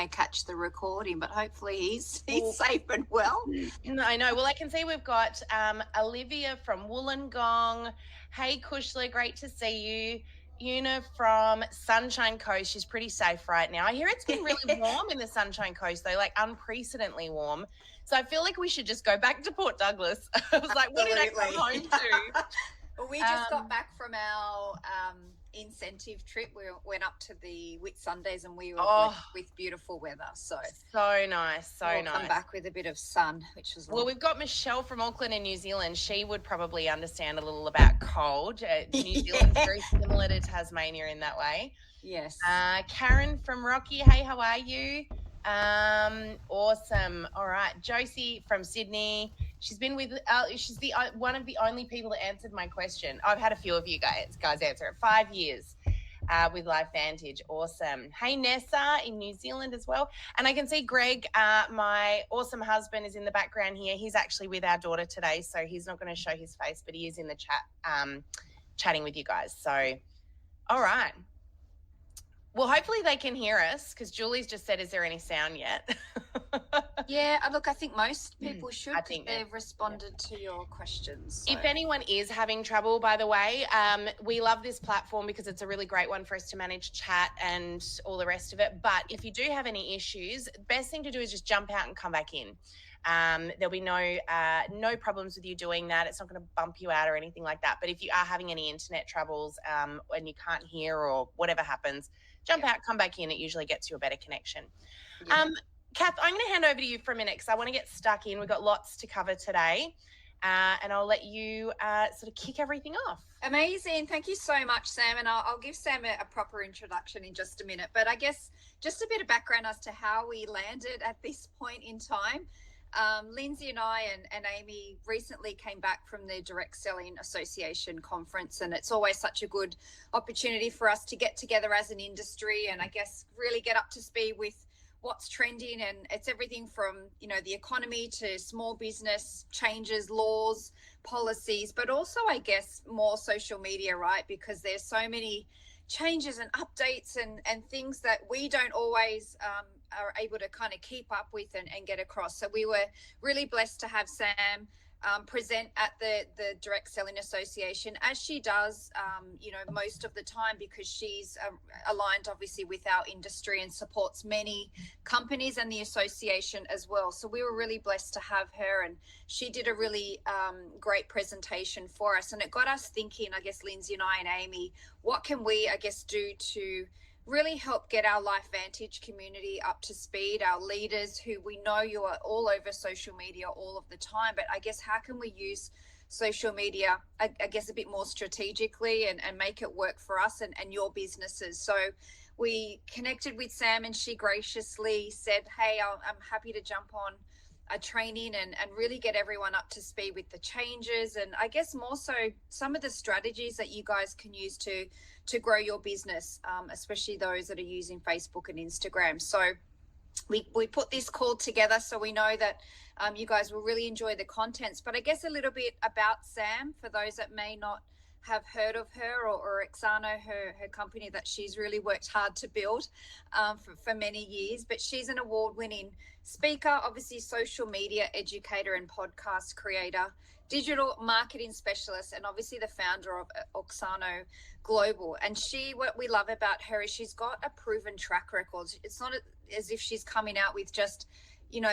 catch the recording, but hopefully he's safe and well. I know. Well, I can see we've got Olivia from Wollongong. Hey, Kushla, great to see you. Una from Sunshine Coast. She's pretty safe right now. I hear it's been really warm in the Sunshine Coast, though, like unprecedentedly warm. So I feel like we should just go back to Port Douglas. I was like, what did I come home to? Well, we just got back from our incentive trip. We went up to the Whitsundays and we were with beautiful weather. So nice. We'll come back with a bit of sun, which was well, we've got Michelle from Auckland in New Zealand. She would probably understand a little about cold. New Zealand's very similar to Tasmania in that way. Yes. Karen from Rocky. Hey, how are you? Awesome. All right. Josie from Sydney. She's been with, she's the one of the only people that answered my question. I've had a few of you guys answer it. 5 years with LifeVantage. Awesome. Hey, Nessa in New Zealand as well. And I can see Greg, my awesome husband, is in the background here. He's actually with our daughter today, so he's not going to show his face, but he is in the chat chatting with you guys. So, all right. Well, hopefully they can hear us because Julie's just said, is there any sound yet? Yeah, look, I think most people should. I think they've responded to your questions. So. If anyone is having trouble, by the way, we love this platform because it's a really great one for us to manage chat and all the rest of it. But if you do have any issues, best thing to do is just jump out and come back in. There'll be no problems with you doing that. It's not going to bump you out or anything like that. But if you are having any internet troubles and you can't hear or whatever happens, jump out, come back in. It usually gets you a better connection. Yeah. Kath, I'm going to hand over to you for a minute because I want to get stuck in. We've got lots to cover today. And I'll let you sort of kick everything off. Amazing. Thank you so much, Sam. And I'll give Sam a proper introduction in just a minute. But I guess just a bit of background as to how we landed at this point in time. Lindsay and I and Amy recently came back from the Direct Selling Association conference, and it's always such a good opportunity for us to get together as an industry and I guess really get up to speed with what's trending. And it's everything from, the economy to small business changes, laws, policies, but also I guess more social media, right? Because there's so many changes and updates and things that we don't always are able to kind of keep up with and get across. So we were really blessed to have Sam present at the Direct Selling Association, as she does, most of the time, because she's aligned obviously with our industry and supports many companies and the association as well. So we were really blessed to have her, and she did a really great presentation for us. And it got us thinking, I guess, Lindsay and I and Amy, what can we, I guess, do to really help get our LifeVantage community up to speed, our leaders who we know you are all over social media all of the time, but I guess how can we use social media, I guess, a bit more strategically and make it work for us and your businesses. So we connected with Sam and she graciously said, hey, I'm happy to jump on a training and really get everyone up to speed with the changes and I guess more so some of the strategies that you guys can use to grow your business, especially those that are using Facebook and Instagram. So we put this call together so we know that you guys will really enjoy the contents. But I guess a little bit about Sam for those that may not have heard of her or Exano, her company that she's really worked hard to build for many years. But she's an award-winning speaker, obviously social media educator and podcast creator, digital marketing specialist, and obviously the founder of Oxano Global. And what we love about her is she's got a proven track record. It's not as if she's coming out with just,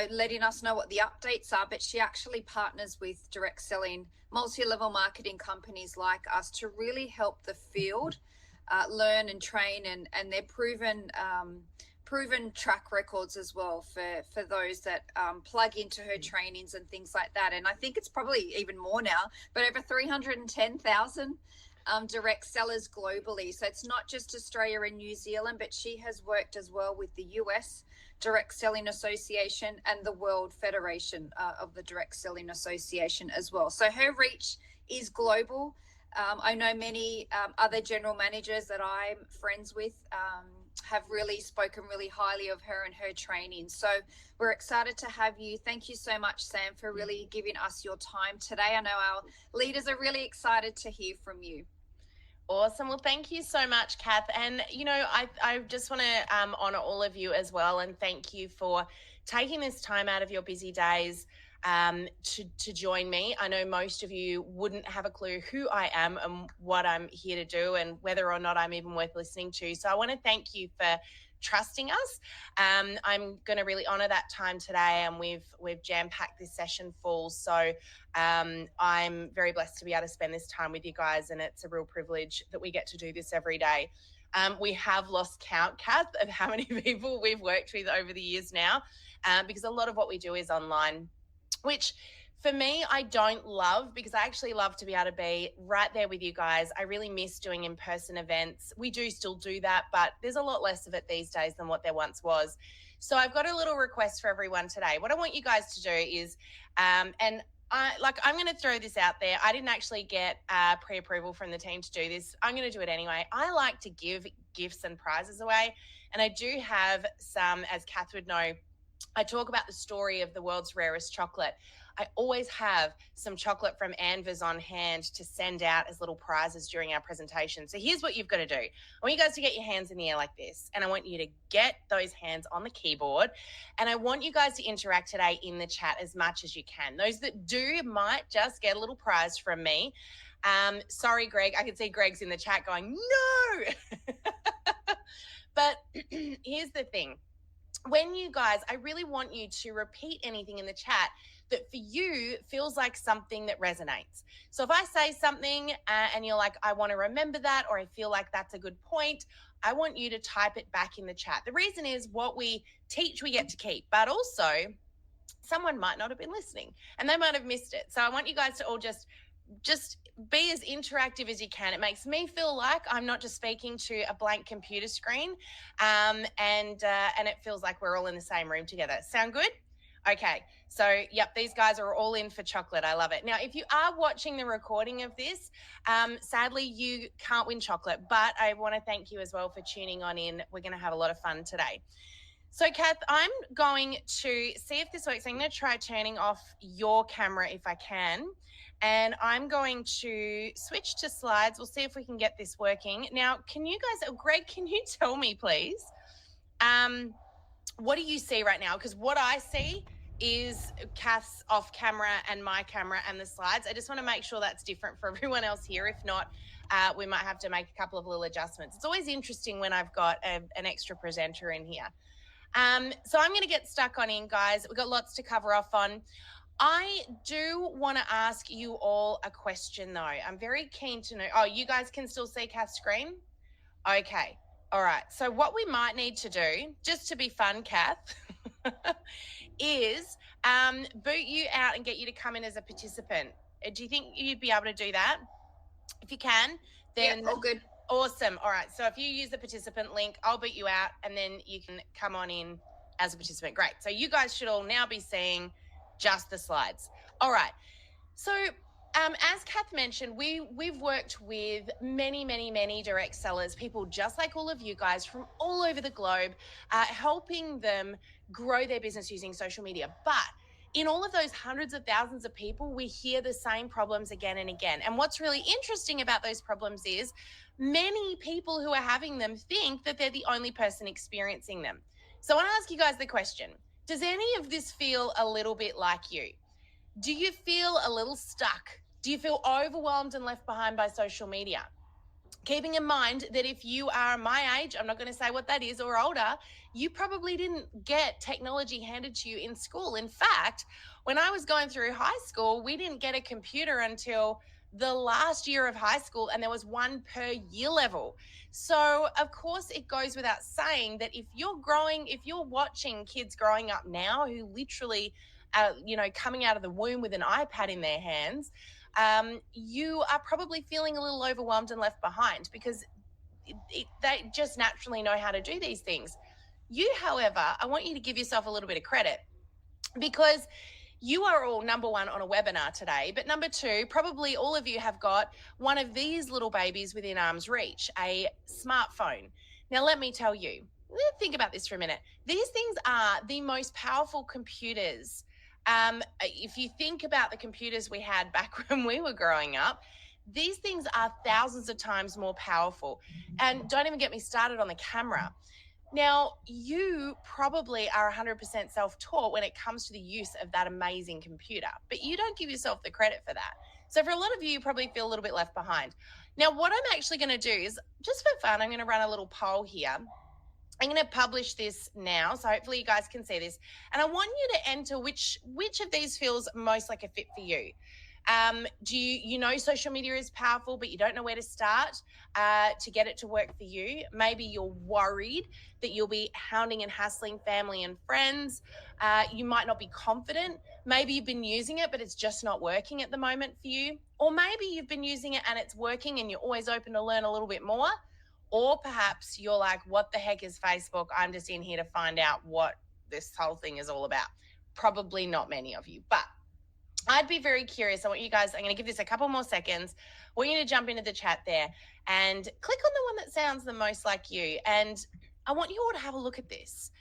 letting us know what the updates are, but she actually partners with direct selling, multi-level marketing companies like us to really help the field learn and train, and they're proven track records as well for those that plug into her trainings and things like that. And I think it's probably even more now, but over 310,000 direct sellers globally. So it's not just Australia and New Zealand, but she has worked as well with the US Direct Selling Association and the World Federation of the Direct Selling Association as well. So her reach is global. I know many other general managers that I'm friends with have really spoken really highly of her and her training. So we're excited to have you. Thank you so much, Sam, for really giving us your time today. I know our leaders are really excited to hear from you. Awesome. Well, thank you so much, Kath. And, I just want to honour all of you as well and thank you for taking this time out of your busy days to join me. I know most of you wouldn't have a clue who I am and what I'm here to do and whether or not I'm even worth listening to. So I want to thank you for trusting us. I'm going to really honour that time today, and we've jam-packed this session full. So I'm very blessed to be able to spend this time with you guys, and it's a real privilege that we get to do this every day. We have lost count, Kath, of how many people we've worked with over the years now, because a lot of what we do is online, which for me, I don't love, because I actually love to be able to be right there with you guys. I really miss doing in-person events. We do still do that, but there's a lot less of it these days than what there once was. So I've got a little request for everyone today. What I want you guys to do is, and I'm going to throw this out there. I didn't actually get pre-approval from the team to do this. I'm going to do it anyway. I like to give gifts and prizes away, and I do have some, as Kath would know. I talk about the story of the world's rarest chocolate. I always have some chocolate from Anvers on hand to send out as little prizes during our presentation. So here's what you've got to do. I want you guys to get your hands in the air like this, and I want you to get those hands on the keyboard, and I want you guys to interact today in the chat as much as you can. Those that do might just get a little prize from me. Sorry, Greg. I can see Greg's in the chat going, no. But here's the thing. When you guys, I really want you to repeat anything in the chat that for you feels like something that resonates. So if I say something and you're like, I want to remember that, or I feel like that's a good point, I want you to type it back in the chat. The reason is what we teach, we get to keep, but also someone might not have been listening and they might have missed it. So I want you guys to all just be as interactive as you can. It makes me feel like I'm not just speaking to a blank computer screen, and it feels like we're all in the same room together. Sound good? Okay, so yep, these guys are all in for chocolate. I love it. Now, if you are watching the recording of this, sadly you can't win chocolate, but I want to thank you as well for tuning on in. We're going to have a lot of fun today. So, Kath, I'm going to see if this works. I'm going to try turning off your camera if I can. And I'm going to switch to slides. We'll see if we can get this working. Now, can you guys, Greg, can you tell me, please, what do you see right now? Because what I see is Kath's off camera and my camera and the slides. I just want to make sure that's different for everyone else here. If not, we might have to make a couple of little adjustments. It's always interesting when I've got an extra presenter in here. So I'm going to get stuck on in, guys. We've got lots to cover off on. I do want to ask you all a question, though. I'm very keen to know. Oh, you guys can still see Kath's screen? Okay. All right. So what we might need to do, just to be fun, Kath, is boot you out and get you to come in as a participant. Do you think you'd be able to do that? If you can, then... Yeah, all good. Awesome. All right. So if you use the participant link, I'll boot you out and then you can come on in as a participant. Great. So you guys should all now be seeing just the slides. All right. So as Kath mentioned, we've worked with many direct sellers, people just like all of you guys from all over the globe, helping them grow their business using social media. But in all of those hundreds of thousands of people, we hear the same problems again and again. And what's really interesting about those problems is many people who are having them think that they're the only person experiencing them. So I want to ask you guys the question, does any of this feel a little bit like you? Do you feel a little stuck? Do you feel overwhelmed and left behind by social media? Keeping in mind that if you are my age, I'm not going to say what that is, or older, you probably didn't get technology handed to you in school. In fact, when I was going through high school, we didn't get a computer until the last year of high school, and there was one per year level. So of course it goes without saying that if you're watching kids growing up now who literally coming out of the womb with an iPad in their hands, you are probably feeling a little overwhelmed and left behind because they just naturally know how to do these things. You, however, I want you to give yourself a little bit of credit because you are all, number one, on a webinar today, but number two, probably all of you have got one of these little babies within arm's reach, a smartphone. Now, let me tell you, think about this for a minute. These things are the most powerful computers. If you think about the computers we had back when we were growing up, These things are thousands of times more powerful. And don't even get me started on the camera. Now, you probably are 100% self-taught when it comes to the use of that amazing computer, but you don't give yourself the credit for that. So for a lot of you probably feel a little bit left behind. Now, what I'm actually going to do is, just for fun, I'm going to run a little poll here. I'm going to publish this now, so hopefully you guys can see this. And I want you to enter which of these feels most like a fit for you. Do you know social media is powerful, but you don't know where to start to get it to work for you? Maybe you're worried that you'll be hounding and hassling family and friends. You might not be confident. Maybe you've been using it, but it's just not working at the moment for you. Or maybe you've been using it and it's working and you're always open to learn a little bit more. Or perhaps you're like, what the heck is Facebook? I'm just in here to find out what this whole thing is all about. Probably not many of you, but I'd be very curious. I want you guys, I'm going to give this a couple more seconds. I want you to jump into the chat there and click on the one that sounds the most like you. And I want you all to have a look at this.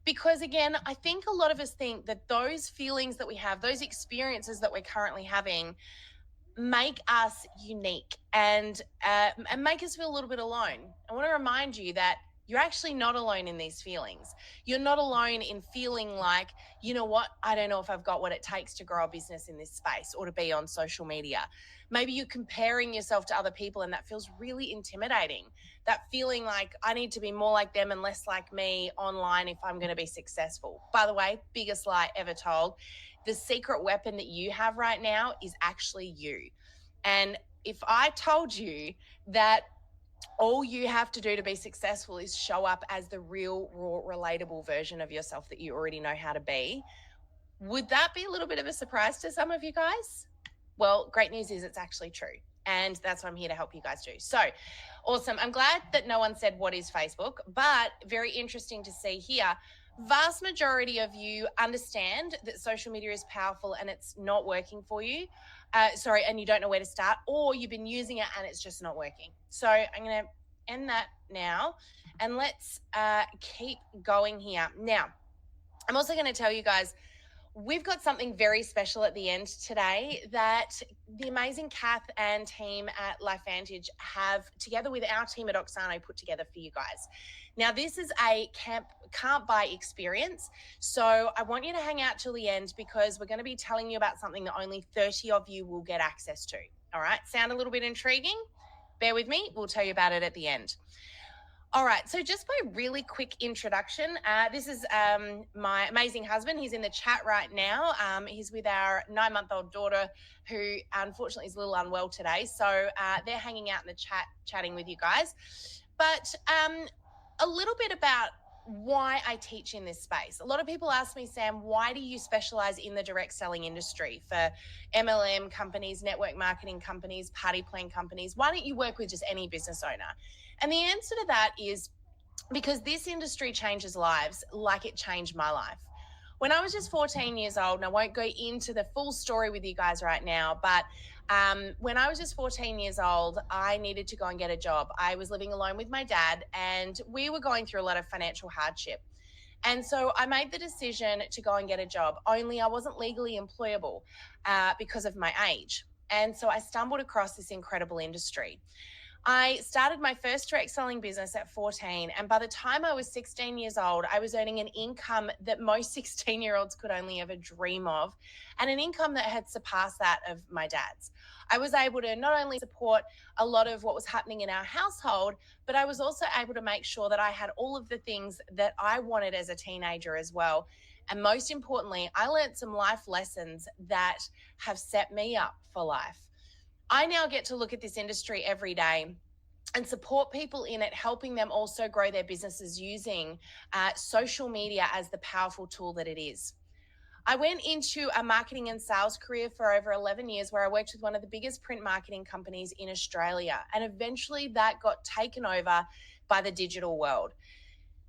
Because again, I think a lot of us think that those feelings that we have, those experiences that we're currently having, make us unique and make us feel a little bit alone. I want to remind you that you're actually not alone in these feelings. You're not alone in feeling like, you know what, I don't know if I've got what it takes to grow a business in this space or to be on social media. Maybe you're comparing yourself to other people and that feels really intimidating. That feeling like I need to be more like them and less like me online if I'm going to be successful. By the way, biggest lie ever told. The secret weapon that you have right now is actually you. And if I told you that all you have to do to be successful is show up as the real, raw, relatable version of yourself that you already know how to be, would that be a little bit of a surprise to some of you guys? Well, great news is it's actually true. And that's what I'm here to help you guys do. So awesome. I'm glad that no one said what is Facebook, but very interesting to see here. Vast majority of you understand that social media is powerful and it's not working for you. And you don't know where to start, or you've been using it and it's just not working. So I'm going to end that now and let's keep going here. Now, I'm also going to tell you guys, we've got something very special at the end today that the amazing Kath and team at LifeVantage have, together with our team at Oxano, put together for you guys. Now, this is a can't buy experience. So I want you to hang out till the end because we're going to be telling you about something that only 30 of you will get access to. All right. Sound a little bit intriguing? Bear with me. We'll tell you about it at the end. All right, so just by really quick introduction, this is my amazing husband. He's in the chat right now. He's with our 9-month-old daughter who unfortunately is a little unwell today. So they're hanging out in the chat, chatting with you guys. But a little bit about why I teach in this space. A lot of people ask me, Sam, why do you specialize in the direct selling industry for MLM companies, network marketing companies, party plan companies? Why don't you work with just any business owner? And the answer to that is because this industry changes lives like it changed my life. When I was just 14 years old, and I won't go into the full story with you guys right now, but when I was just 14 years old, I needed to go and get a job. I was living alone with my dad, and we were going through a lot of financial hardship. And so I made the decision to go and get a job, only I wasn't legally employable because of my age. And so I stumbled across this incredible industry. I started my first direct selling business at 14, and by the time I was 16 years old, I was earning an income that most 16-year-olds could only ever dream of, and an income that had surpassed that of my dad's. I was able to not only support a lot of what was happening in our household, but I was also able to make sure that I had all of the things that I wanted as a teenager as well. And most importantly, I learned some life lessons that have set me up for life. I now get to look at this industry every day and support people in it, helping them also grow their businesses using social media as the powerful tool that it is. I went into a marketing and sales career for over 11 years where I worked with one of the biggest print marketing companies in Australia. And eventually that got taken over by the digital world.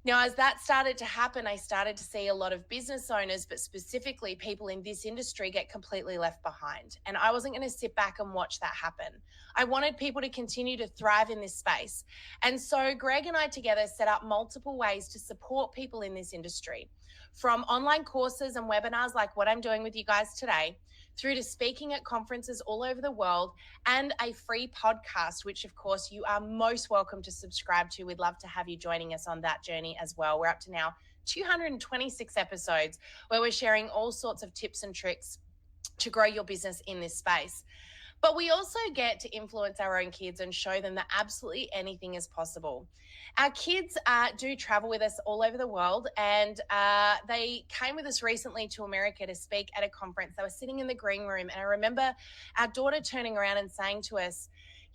Now, as that started to happen, I started to see a lot of business owners, but specifically people in this industry, get completely left behind. And I wasn't going to sit back and watch that happen. I wanted people to continue to thrive in this space. And so Greg and I together set up multiple ways to support people in this industry, from online courses and webinars like what I'm doing with you guys today, through to speaking at conferences all over the world, and a free podcast, which of course you are most welcome to subscribe to. We'd love to have you joining us on that journey as well. We're up to now 226 episodes where we're sharing all sorts of tips and tricks to grow your business in this space. But we also get to influence our own kids and show them that absolutely anything is possible. Our kids do travel with us all over the world, and they came with us recently to America to speak at a conference. They were sitting in the green room, and I remember our daughter turning around and saying to us,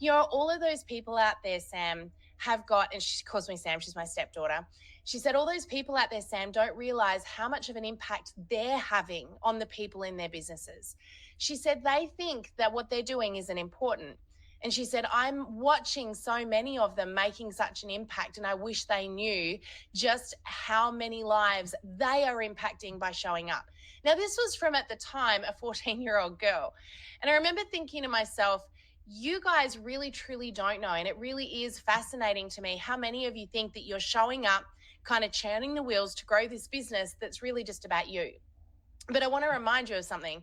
all of those people out there, Sam, have got, and she calls me Sam, she's my stepdaughter. She said, all those people out there, Sam, don't realize how much of an impact they're having on the people in their businesses. She said they think that what they're doing isn't important. And she said, I'm watching so many of them making such an impact, and I wish they knew just how many lives they are impacting by showing up. Now, this was from, at the time, a 14-year-old girl. And I remember thinking to myself, you guys really, truly don't know. And it really is fascinating to me how many of you think that you're showing up, kind of churning the wheels to grow this business that's really just about you. But I want to remind you of something.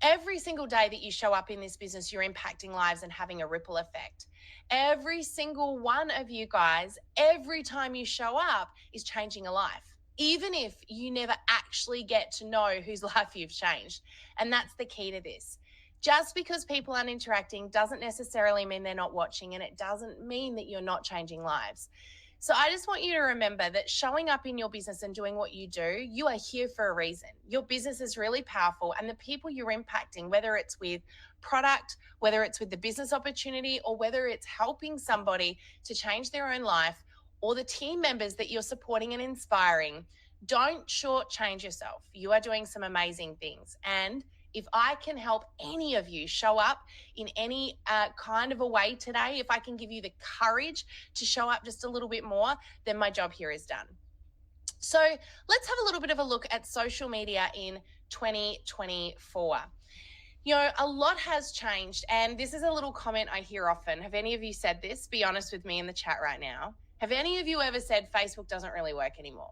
Every single day that you show up in this business, you're impacting lives and having a ripple effect. Every single one of you guys, every time you show up, is changing a life, even if you never actually get to know whose life you've changed. And that's the key to this. Just because people aren't interacting doesn't necessarily mean they're not watching, and it doesn't mean that you're not changing lives. So I just want you to remember that showing up in your business and doing what you do, you are here for a reason. Your business is really powerful, and the people you're impacting, whether it's with product, whether it's with the business opportunity, or whether it's helping somebody to change their own life, or the team members that you're supporting and inspiring, don't shortchange yourself. You are doing some amazing things. And if I can help any of you show up in any kind of a way today, if I can give you the courage to show up just a little bit more, then my job here is done. So let's have a little bit of a look at social media in 2024. A lot has changed, and this is a little comment I hear often. Have any of you said this? Be honest with me in the chat right now. Have any of you ever said Facebook doesn't really work anymore?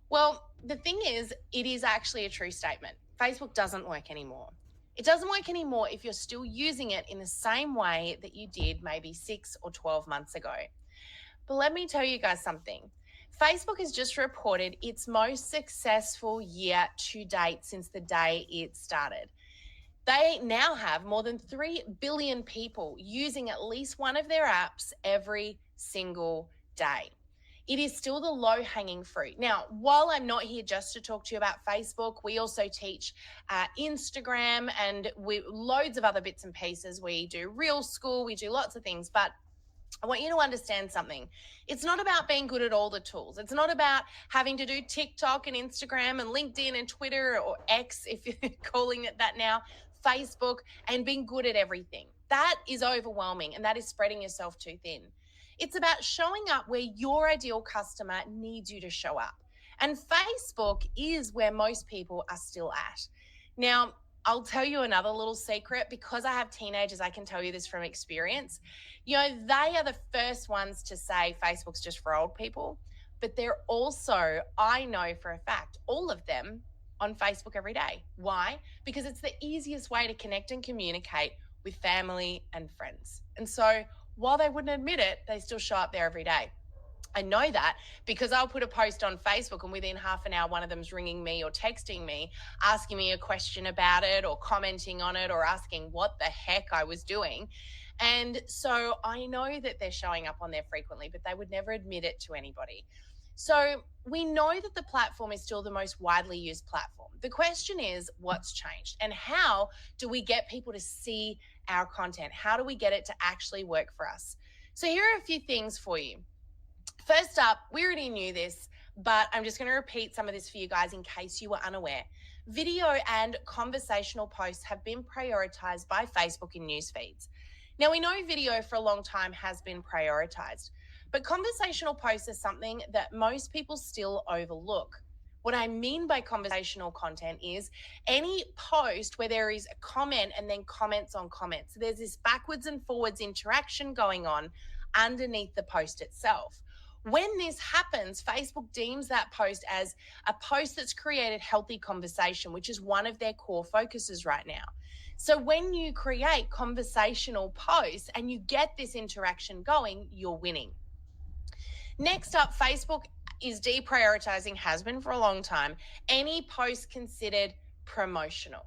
Well, the thing is, it is actually a true statement. Facebook doesn't work anymore. It doesn't work anymore if you're still using it in the same way that you did maybe 6 or 12 months ago. But let me tell you guys something. Facebook has just reported its most successful year to date since the day it started. They now have more than 3 billion people using at least one of their apps every single day. It is still the low-hanging fruit. Now, while I'm not here just to talk to you about Facebook, we also teach Instagram and loads of other bits and pieces. We do Reel School, we do lots of things, but I want you to understand something. It's not about being good at all the tools. It's not about having to do TikTok and Instagram and LinkedIn and Twitter, or X, if you're calling it that now, Facebook, and being good at everything. That is overwhelming, and that is spreading yourself too thin. It's about showing up where your ideal customer needs you to show up. And Facebook is where most people are still at. Now, I'll tell you another little secret. Because I have teenagers, I can tell you this from experience. They are the first ones to say Facebook's just for old people. But they're also, I know for a fact, all of them on Facebook every day. Why? Because it's the easiest way to connect and communicate with family and friends. And so while they wouldn't admit it, they still show up there every day. I know that because I'll put a post on Facebook, and within half an hour, one of them's ringing me or texting me, asking me a question about it, or commenting on it, or asking what the heck I was doing. And so I know that they're showing up on there frequently, but they would never admit it to anybody. So we know that the platform is still the most widely used platform. The question is, what's changed? And how do we get people to see our content? How do we get it to actually work for us? So here are a few things for you. First up, we already knew this, but I'm just going to repeat some of this for you guys in case you were unaware. Video and conversational posts have been prioritized by Facebook in news feeds. Now, we know video for a long time has been prioritized, but conversational posts is something that most people still overlook. What I mean by conversational content is any post where there is a comment and then comments on comments. So there's this backwards and forwards interaction going on underneath the post itself. When this happens, Facebook deems that post as a post that's created healthy conversation, which is one of their core focuses right now. So when you create conversational posts and you get this interaction going, you're winning. Next up, Facebook is deprioritizing, has been for a long time, any post considered promotional.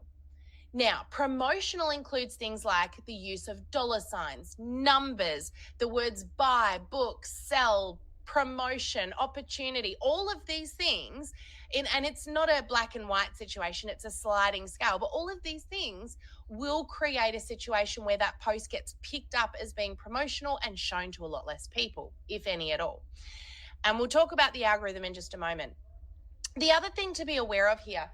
Now, promotional includes things like the use of dollar signs, numbers, the words buy, book, sell, promotion, opportunity, all of these things. And it's not a black and white situation, it's a sliding scale. But all of these things will create a situation where that post gets picked up as being promotional and shown to a lot less people, if any at all. And we'll talk about the algorithm in just a moment. The other thing to be aware of here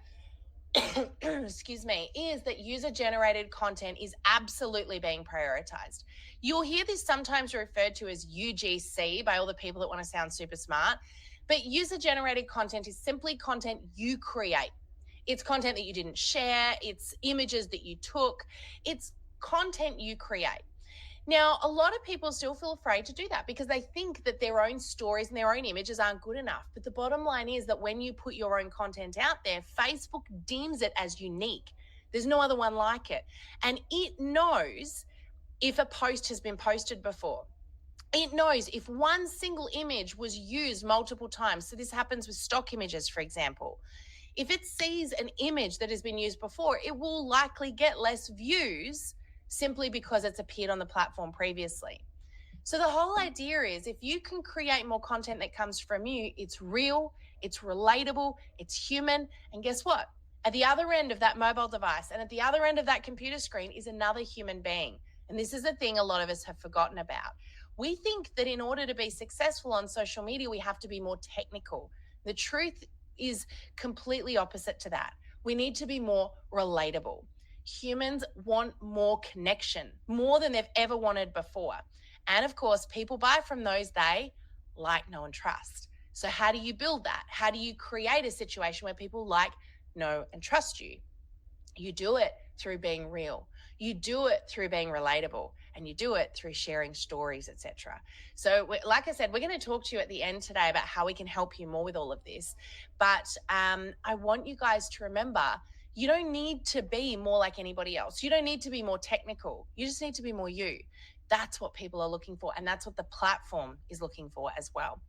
excuse me, is that user-generated content is absolutely being prioritized. You'll hear this sometimes referred to as UGC by all the people that want to sound super smart, but user-generated content is simply content you create. It's content that you didn't share, it's images that you took, it's content you create. Now, a lot of people still feel afraid to do that because they think that their own stories and their own images aren't good enough. But the bottom line is that when you put your own content out there, Facebook deems it as unique. There's no other one like it. And it knows if a post has been posted before. It knows if one single image was used multiple times. So this happens with stock images, for example. If it sees an image that has been used before, it will likely get less views simply because it's appeared on the platform previously. So the whole idea is if you can create more content that comes from you, it's real, it's relatable, it's human. And guess what? At the other end of that mobile device and at the other end of that computer screen is another human being. And this is a thing a lot of us have forgotten about. We think that in order to be successful on social media, we have to be more technical. The truth is completely opposite to that. We need to be more relatable. Humans want more connection, more than they've ever wanted before. And of course, people buy from those they like, know, and trust. So how do you build that? How do you create a situation where people like, know, and trust you? You do it through being real. You do it through being relatable, and you do it through sharing stories, etc. So like I said, we're going to talk to you at the end today about how we can help you more with all of this. But I want you guys to remember, you don't need to be more like anybody else. You don't need to be more technical. You just need to be more you. That's what people are looking for, and that's what the platform is looking for as well.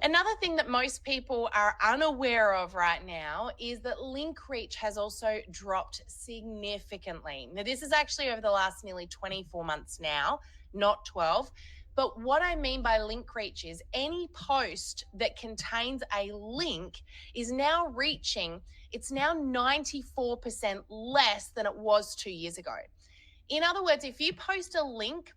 Another thing that most people are unaware of right now is that link reach has also dropped significantly. Now, this is actually over the last nearly 24 months now, not 12. But what I mean by link reach is any post that contains a link is now reaching, it's now 94% less than it was 2 years ago. In other words, if you post a link,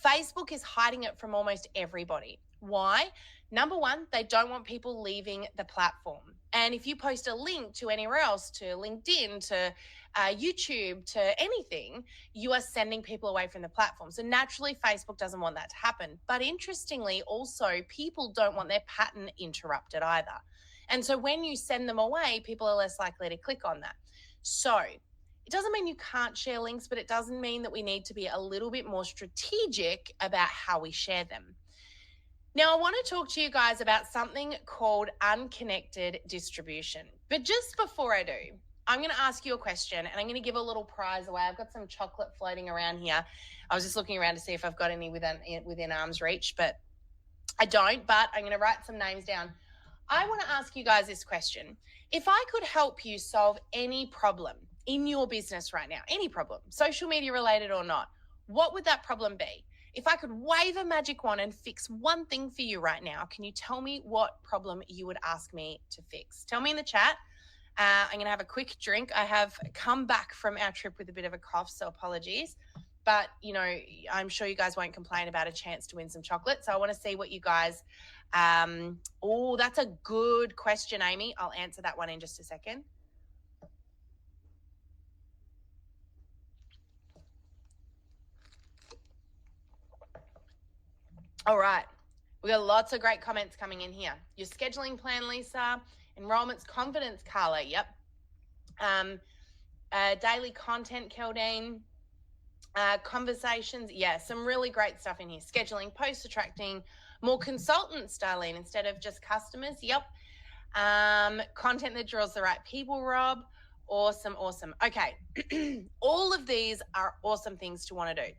Facebook is hiding it from almost everybody. Why? Number one, they don't want people leaving the platform. And if you post a link to anywhere else, to LinkedIn, to YouTube, to anything, you are sending people away from the platform. So naturally, Facebook doesn't want that to happen. But interestingly, also, people don't want their pattern interrupted either. And so when you send them away, people are less likely to click on that. So it doesn't mean you can't share links, but it doesn't mean that we need to be a little bit more strategic about how we share them. Now, I want to talk to you guys about something called unconnected distribution. But just before I do, I'm going to ask you a question and I'm going to give a little prize away. I've got some chocolate floating around here. I was just looking around to see if I've got any within arm's reach, but I don't, but I'm going to write some names down. I want to ask you guys this question. If I could help you solve any problem in your business right now, any problem, social media related or not, what would that problem be? If I could wave a magic wand and fix one thing for you right now, can you tell me what problem you would ask me to fix? Tell me in the chat. I'm going to have a quick drink. I have come back from our trip with a bit of a cough, so apologies. But, you know, I'm sure you guys won't complain about a chance to win some chocolate. So I want to see what you guys oh, that's a good question, Amy. I'll answer that one in just a second. All right. We got lots of great comments coming in here. Your scheduling plan, Lisa. Enrollments, confidence, Carla. Yep. Daily content, Keldine. Conversations. Yeah, some really great stuff in here. Scheduling, post attracting, More consultants, Darlene, instead of just customers. Yep. Content that draws the right people, Rob. Awesome. Okay. All of these are awesome things to want to do.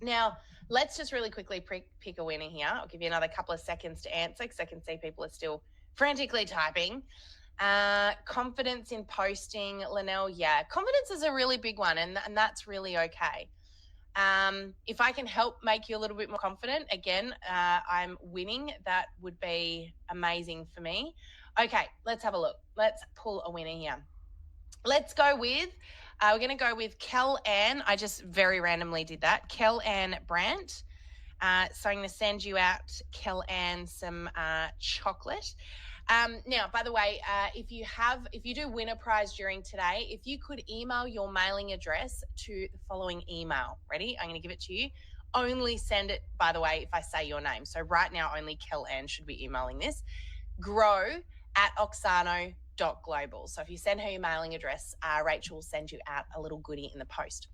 Now, let's just really quickly pick a winner here. I'll give you another couple of seconds to answer because I can see people are still frantically typing. Confidence in posting, Linnell. Yeah, confidence is a really big one, and that's really okay. If I can help make you a little bit more confident, again, I'm winning. That would be amazing for me. Okay, let's have a look. Let's pull a winner here. Let's go with, we're going to go with Kel Ann. I just very randomly did that. Kel Ann Brandt. So I'm going to send you out, Kel Ann, some chocolate. Now, by the way, if you do win a prize during today, if you could email your mailing address to the following email. Ready? I'm going to give it to you. Only send it, by the way, if I say your name. So right now, only Kel Ann should be emailing this. grow@oxano.global. So if you send her your mailing address, Rachel will send you out a little goodie in the post.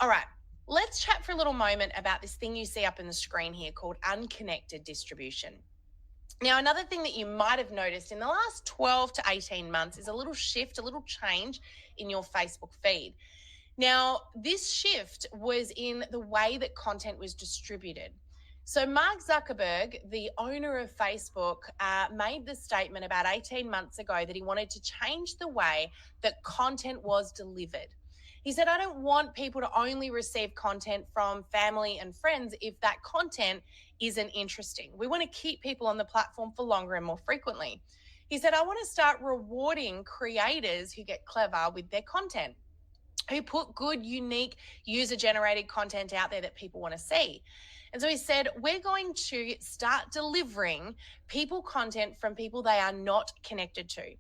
All right. Let's chat for a little moment about this thing you see up in the screen here called unconnected distribution. Now, another thing that you might have noticed in the last 12 to 18 months is a little shift, a little change in your Facebook feed. Now, this shift was in the way that content was distributed. So Mark Zuckerberg, the owner of Facebook, made the statement about 18 months ago that he wanted to change the way that content was delivered. He said, I don't want people to only receive content from family and friends if that content isn't interesting. We want to keep people on the platform for longer and more frequently. He said, I want to start rewarding creators who get clever with their content, who put good, unique, user-generated content out there that people want to see. And so he said, we're going to start delivering people content from people they are not connected to.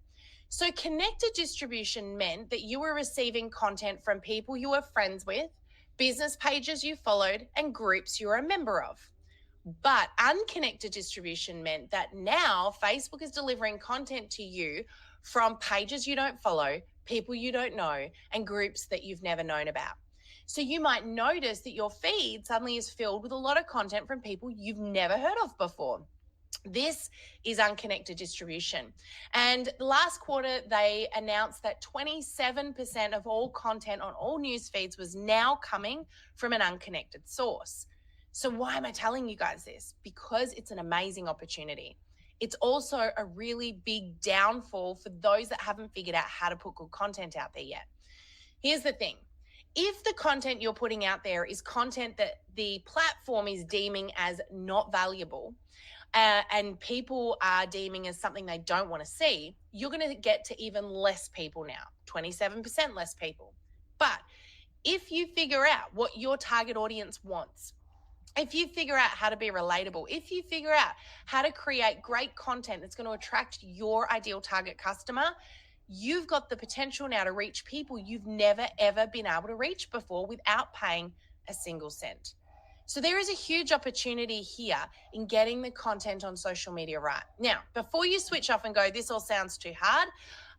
So connected distribution meant that you were receiving content from people you were friends with, business pages you followed, and groups you were a member of. But unconnected distribution meant that now Facebook is delivering content to you from pages you don't follow, people you don't know, and groups that you've never known about. So you might notice that your feed suddenly is filled with a lot of content from people you've never heard of before. This is unconnected distribution. And last quarter, they announced that 27% of all content on all news feeds was now coming from an unconnected source. So why am I telling you guys this? Because it's an amazing opportunity. It's also a really big downfall for those that haven't figured out how to put good content out there yet. Here's the thing. If the content you're putting out there is content that the platform is deeming as not valuable, and people are deeming as something they don't want to see, you're going to get to even less people now, 27% less people. But if you figure out what your target audience wants, if you figure out how to be relatable, if you figure out how to create great content that's going to attract your ideal target customer, you've got the potential now to reach people you've never, ever been able to reach before without paying a single cent. So there is a huge opportunity here in getting the content on social media right. Now, before you switch off and go, this all sounds too hard,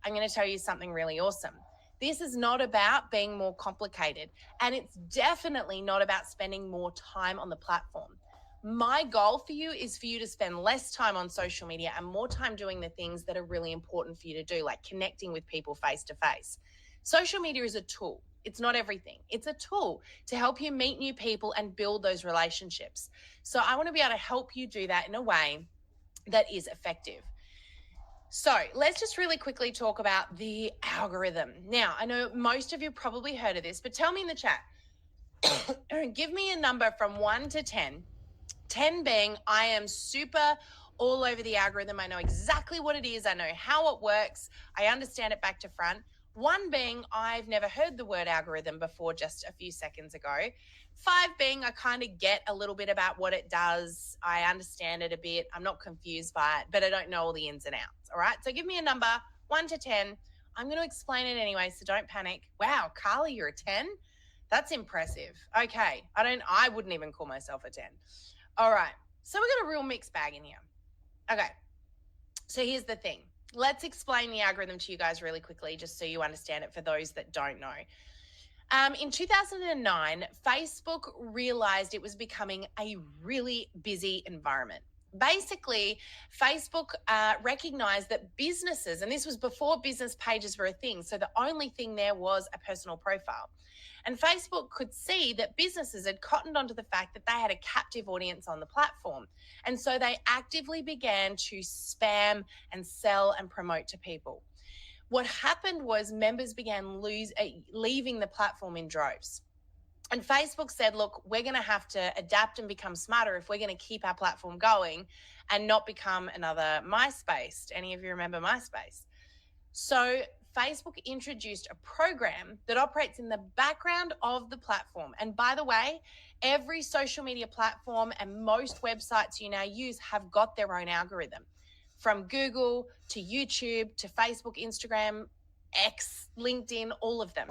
I'm going to tell you something really awesome. This is not about being more complicated, and it's definitely not about spending more time on the platform. My goal for you is for you to spend less time on social media and more time doing the things that are really important for you to do, like connecting with people face to face. Social media is a tool. It's not everything. It's a tool to help you meet new people and build those relationships. So I want to be able to help you do that in a way that is effective. So let's just really quickly talk about the algorithm. Now, I know most of you probably heard of this, but tell me in the chat, give me a number from 1 to 10. 10 being, I am super all over the algorithm. I know exactly what it is. I know how it works. I understand it back to front. 1 being, I've never heard the word algorithm before just a few seconds ago. 5 being, I kind of get a little bit about what it does. I understand it a bit. I'm not confused by it, but I don't know all the ins and outs. All right. So give me a number, 1 to 10. I'm going to explain it anyway, so don't panic. Wow, Carly, you're a 10? That's impressive. Okay. I wouldn't even call myself a 10. All right. So we got a real mixed bag in here. Okay. So here's the thing. Let's explain the algorithm to you guys really quickly, just so you understand it for those that don't know. In 2009, Facebook realized it was becoming a really busy environment. Basically, Facebook recognized that businesses, and this was before business pages were a thing, so the only thing there was a personal profile. And Facebook could see that businesses had cottoned onto the fact that they had a captive audience on the platform. And so they actively began to spam and sell and promote to people. What happened was members began leaving the platform in droves. And Facebook said, look, we're going to have to adapt and become smarter if we're going to keep our platform going and not become another MySpace. Any of you remember MySpace? So Facebook introduced a program that operates in the background of the platform. And by the way, every social media platform and most websites you now use have got their own algorithm. From Google to YouTube to Facebook, Instagram, X, LinkedIn, all of them.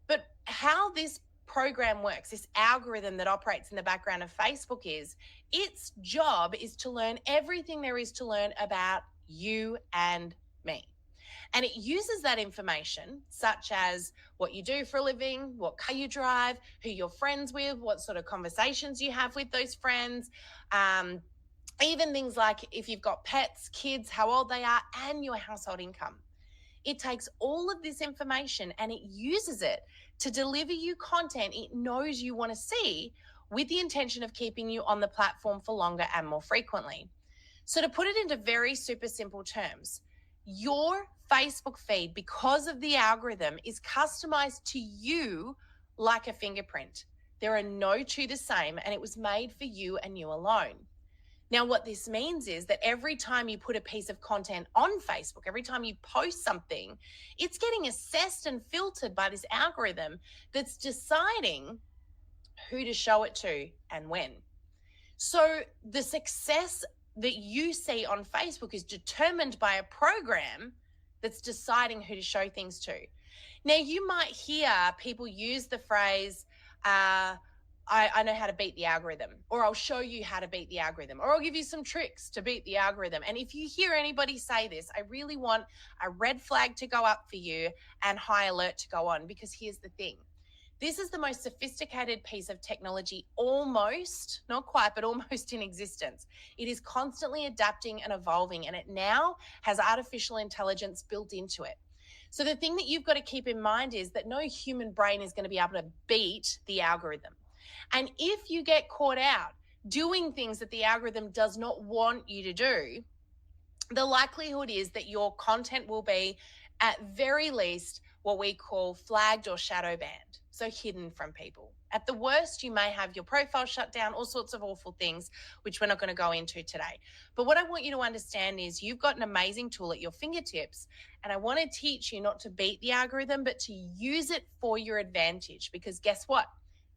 But how this program works, this algorithm that operates in the background of Facebook, is its job is to learn everything there is to learn about you and me. And it uses that information, such as what you do for a living, what car you drive, who you're friends with, what sort of conversations you have with those friends, even things like if you've got pets, kids, how old they are, and your household income. It takes all of this information and it uses it to deliver you content it knows you want to see, with the intention of keeping you on the platform for longer and more frequently. So to put it into very super simple terms, your Facebook feed, because of the algorithm, is customized to you like a fingerprint. There are no two the same, and it was made for you and you alone. Now, what this means is that every time you put a piece of content on Facebook, every time you post something, it's getting assessed and filtered by this algorithm that's deciding who to show it to and when. So the success that you see on Facebook is determined by a program that's deciding who to show things to. Now, you might hear people use the phrase, I know how to beat the algorithm, or I'll show you how to beat the algorithm, or I'll give you some tricks to beat the algorithm. And if you hear anybody say this, I really want a red flag to go up for you and high alert to go on, because here's the thing. This is the most sophisticated piece of technology, almost, not quite, but almost in existence. It is constantly adapting and evolving, and it now has artificial intelligence built into it. So the thing that you've got to keep in mind is that no human brain is going to be able to beat the algorithm. And if you get caught out doing things that the algorithm does not want you to do, the likelihood is that your content will be, at very least, what we call flagged or shadow banned, so hidden from people. At the worst, you may have your profile shut down, all sorts of awful things, which we're not going to go into today. But what I want you to understand is you've got an amazing tool at your fingertips, and I want to teach you not to beat the algorithm, but to use it for your advantage, because guess what?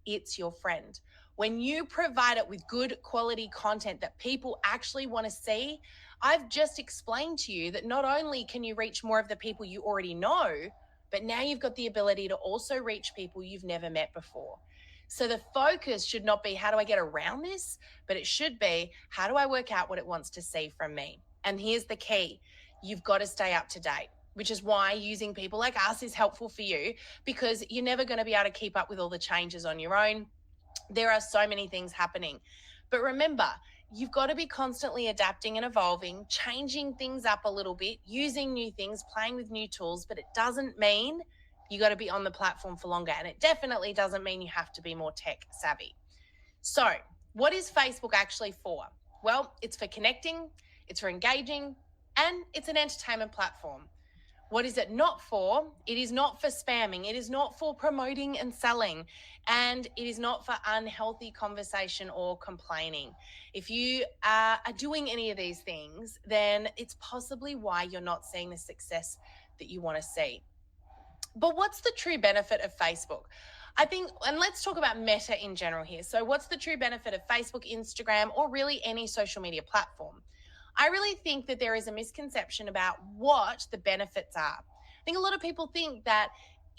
It's your friend. When you provide it with good quality content that people actually want to see, I've just explained to you that not only can you reach more of the people you already know, but now you've got the ability to also reach people you've never met before. So the focus should not be how do I get around this, but it should be how do I work out what it wants to see from me? And here's the key. You've got to stay up to date, which is why using people like us is helpful for you, because you're never going to be able to keep up with all the changes on your own. There are so many things happening. But remember, you've got to be constantly adapting and evolving, changing things up a little bit, using new things, playing with new tools, but it doesn't mean you got to be on the platform for longer. And it definitely doesn't mean you have to be more tech savvy. So what is Facebook actually for? Well, it's for connecting, it's for engaging, and it's an entertainment platform. What is it not for? It is not for spamming. It is not for promoting and selling. And it is not for unhealthy conversation or complaining. If you are doing any of these things, then it's possibly why you're not seeing the success that you want to see. But what's the true benefit of Facebook? I think, and let's talk about Meta in general here. So what's the true benefit of Facebook, Instagram, or really any social media platform? I really think that there is a misconception about what the benefits are. I think a lot of people think that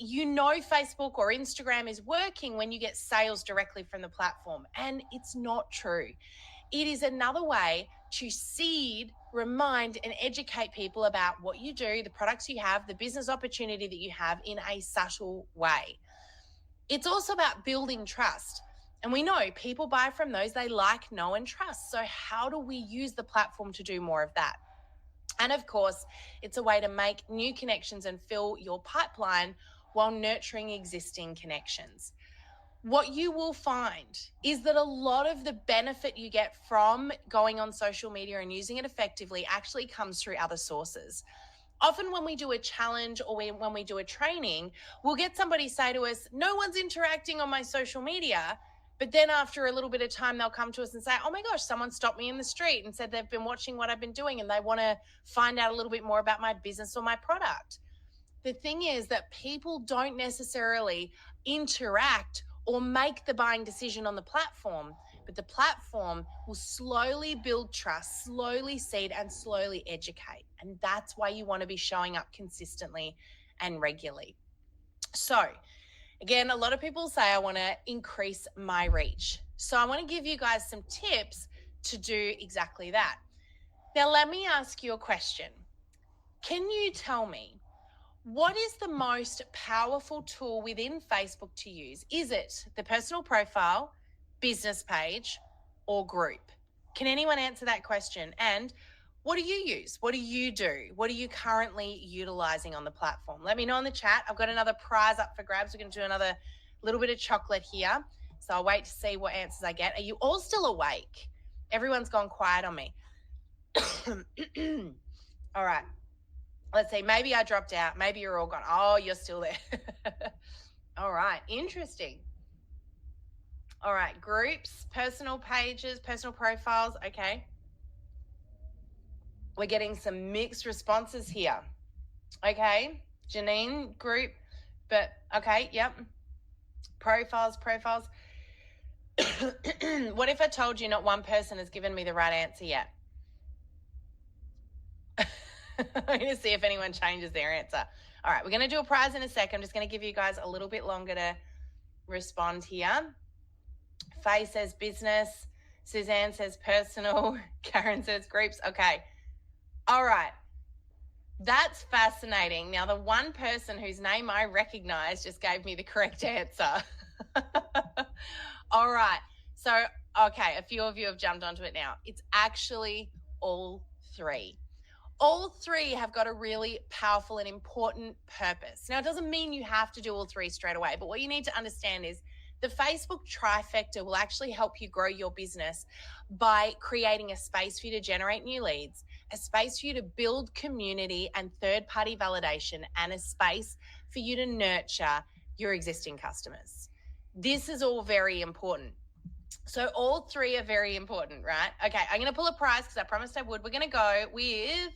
Facebook or Instagram is working when you get sales directly from the platform, and it's not true. It is another way to seed, remind, and educate people about what you do, the products you have, the business opportunity that you have in a subtle way. It's also about building trust. And we know people buy from those they like, know, and trust. So how do we use the platform to do more of that? And of course, it's a way to make new connections and fill your pipeline while nurturing existing connections. What you will find is that a lot of the benefit you get from going on social media and using it effectively actually comes through other sources. Often when we do a challenge or when we do a training, we'll get somebody say to us, no one's interacting on my social media. But then after a little bit of time, they'll come to us and say, oh my gosh, someone stopped me in the street and said they've been watching what I've been doing and they want to find out a little bit more about my business or my product. The thing is that people don't necessarily interact or make the buying decision on the platform, but the platform will slowly build trust, slowly seed, and slowly educate. And that's why you want to be showing up consistently and regularly. So again, a lot of people say, I want to increase my reach. So I want to give you guys some tips to do exactly that. Now, let me ask you a question. Can you tell me, what is the most powerful tool within Facebook to use? Is it the personal profile, business page, or group? Can anyone answer that question? And what do you use? What do you do? What are you currently utilizing on the platform? Let me know in the chat. I've got another prize up for grabs. We're going to do another little bit of chocolate here. So I'll wait to see what answers I get. Are you all still awake? Everyone's gone quiet on me. All right. Let's see, maybe I dropped out. Maybe you're all gone. Oh, you're still there. All right, interesting. All right, groups, personal pages, personal profiles. Okay. We're getting some mixed responses here. Okay, Janine, group, but okay, yep. Profiles. What if I told you not one person has given me the right answer yet? I'm going to see if anyone changes their answer. All right, we're going to do a prize in a sec. I'm just going to give you guys a little bit longer to respond here. Faye says business. Suzanne says personal. Karen says groups. Okay. All right. That's fascinating. Now, the one person whose name I recognize just gave me the correct answer. All right. So, okay, a few of you have jumped onto it now. It's actually all three. All three have got a really powerful and important purpose. Now, it doesn't mean you have to do all three straight away, but what you need to understand is the Facebook trifecta will actually help you grow your business by creating a space for you to generate new leads, a space for you to build community and third-party validation, and a space for you to nurture your existing customers. This is all very important. So all three are very important, right? Okay, I'm going to pull a prize because I promised I would. We're going to go with,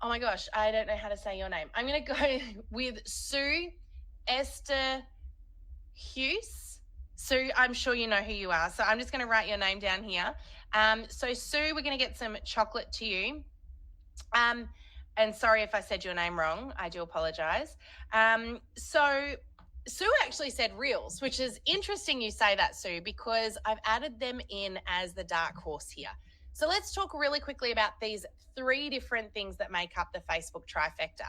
oh my gosh, I don't know how to say your name. I'm going to go with Sue Esther Hughes. Sue, I'm sure you know who you are. So I'm just going to write your name down here. So Sue, we're going to get some chocolate to you. And sorry if I said your name wrong. I do apologize. So Sue actually said Reels, which is interesting you say that, Sue, because I've added them in as the dark horse here. So let's talk really quickly about these three different things that make up the Facebook trifecta.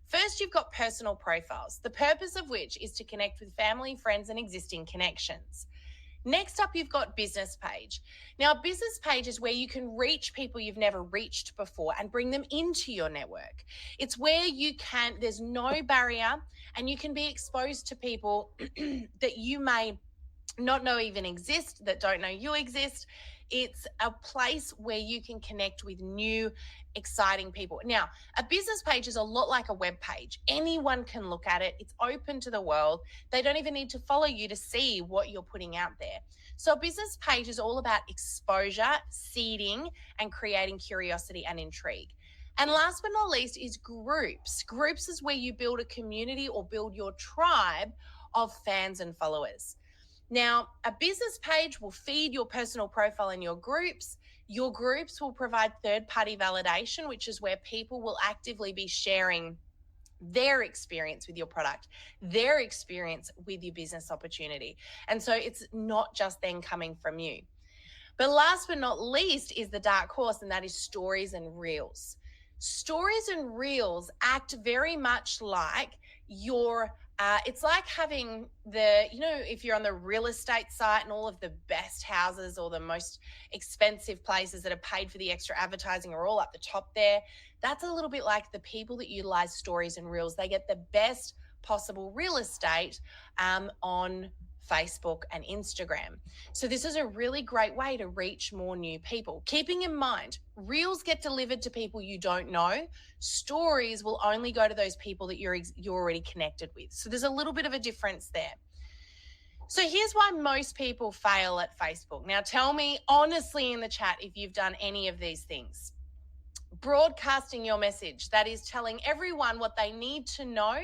First, you've got personal profiles, the purpose of which is to connect with family, friends, and existing connections. Next up, you've got business page. Now, a business page is where you can reach people you've never reached before and bring them into your network. It's where there's no barrier, and you can be exposed to people that you may not know even exist, that don't know you exist. It's a place where you can connect with new, exciting people. Now, a business page is a lot like a web page. Anyone can look at it. It's open to the world. They don't even need to follow you to see what you're putting out there. So a business page is all about exposure, seeding, and creating curiosity and intrigue. And last but not least is groups. Groups is where you build a community or build your tribe of fans and followers. Now, a business page will feed your personal profile and your groups. Your groups will provide third-party validation, which is where people will actively be sharing their experience with your product, their experience with your business opportunity. And so it's not just then coming from you. But last but not least is the dark horse, and that is stories and reels. Stories and reels act very much like your It's like having if you're on the real estate site and all of the best houses or the most expensive places that are paid for the extra advertising are all up the top there. That's a little bit like the people that utilize stories and reels. They get the best possible real estate on Facebook and Instagram. So this is a really great way to reach more new people. Keeping in mind, reels get delivered to people you don't know. Stories will only go to those people that you're already connected with. So there's a little bit of a difference there. So here's why most people fail at Facebook. Now tell me honestly in the chat if you've done any of these things. Broadcasting your message, that is telling everyone what they need to know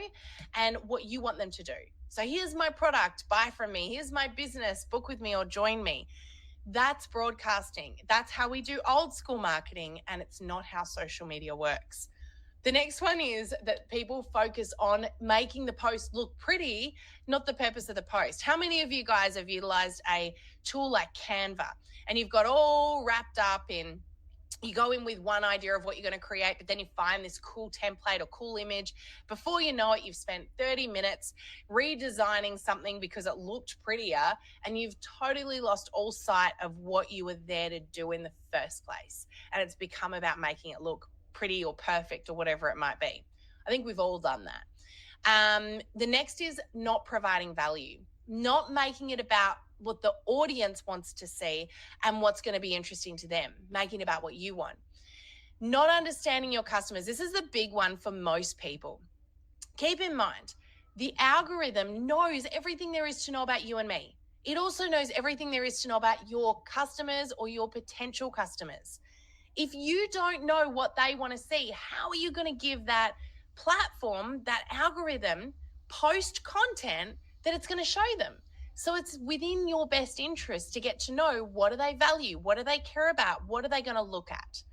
and what you want them to do. So here's my product, buy from me. Here's my business, book with me or join me. That's broadcasting. That's how we do old school marketing, and it's not how social media works. The next one is that people focus on making the post look pretty, not the purpose of the post. How many of you guys have utilized a tool like Canva and you've got all wrapped up in, you go in with one idea of what you're going to create, but then you find this cool template or cool image. Before you know it, you've spent 30 minutes redesigning something because it looked prettier, and you've totally lost all sight of what you were there to do in the first place. And it's become about making it look pretty or perfect or whatever it might be. I think we've all done that. The next is not providing value, not making it about what the audience wants to see and what's going to be interesting to them, making it about what you want. Not understanding your customers. This is the big one for most people. Keep in mind, the algorithm knows everything there is to know about you and me. It also knows everything there is to know about your customers or your potential customers. If you don't know what they want to see, how are you going to give that platform, that algorithm, post content that it's going to show them? So it's within your best interest to get to know, what do they value? What do they care about? What are they going to look at?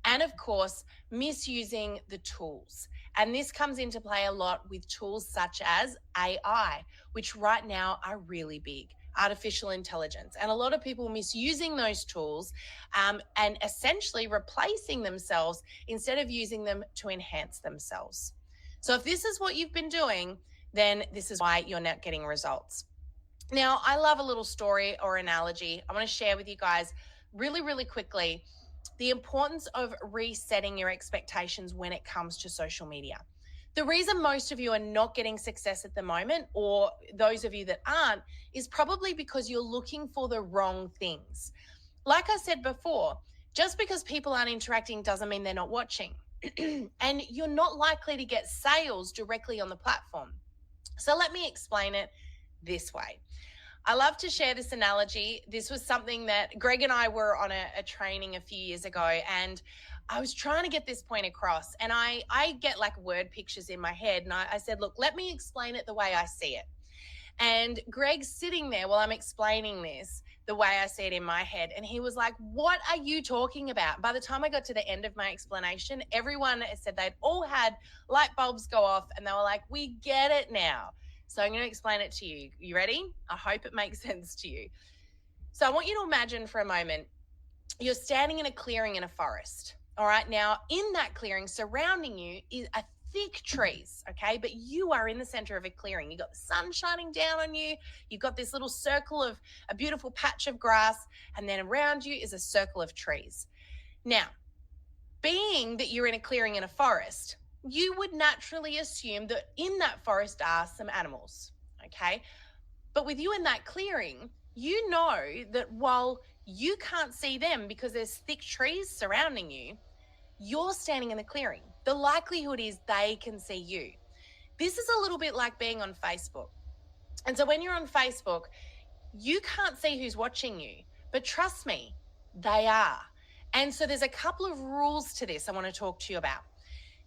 And of course, misusing the tools. And this comes into play a lot with tools such as AI, which right now are really big. Artificial intelligence. And a lot of people misusing those tools and essentially replacing themselves instead of using them to enhance themselves. So if this is what you've been doing, then this is why you're not getting results. Now, I love a little story or analogy. I want to share with you guys really, really quickly the importance of resetting your expectations when it comes to social media. The reason most of you are not getting success at the moment, or those of you that aren't, is probably because you're looking for the wrong things. Like I said before, just because people aren't interacting doesn't mean they're not watching. And you're not likely to get sales directly on the platform. So let me explain it this way. I love to share this analogy. This was something that Greg and I were on a training a few years ago, and I was trying to get this point across, and I get like word pictures in my head, and I said, look, let me explain it the way I see it. And Greg's sitting there while I'm explaining this the way I see it in my head, and he was like, what are you talking about? By the time I got to the end of my explanation, everyone said they'd all had light bulbs go off, and they were like, we get it now. So I'm going to explain it to you. You ready? I hope it makes sense to you. So I want you to imagine for a moment, you're standing in a clearing in a forest. All right. Now, in that clearing, surrounding you is a thick trees. Okay. But you are in the center of a clearing. You've got the sun shining down on you. You've got this little circle of a beautiful patch of grass. And then around you is a circle of trees. Now, being that you're in a clearing in a forest, you would naturally assume that in that forest are some animals, okay? But with you in that clearing, you know that while you can't see them because there's thick trees surrounding you, you're standing in the clearing. The likelihood is they can see you. This is a little bit like being on Facebook. And so when you're on Facebook, you can't see who's watching you, but trust me, they are. And so there's a couple of rules to this I want to talk to you about.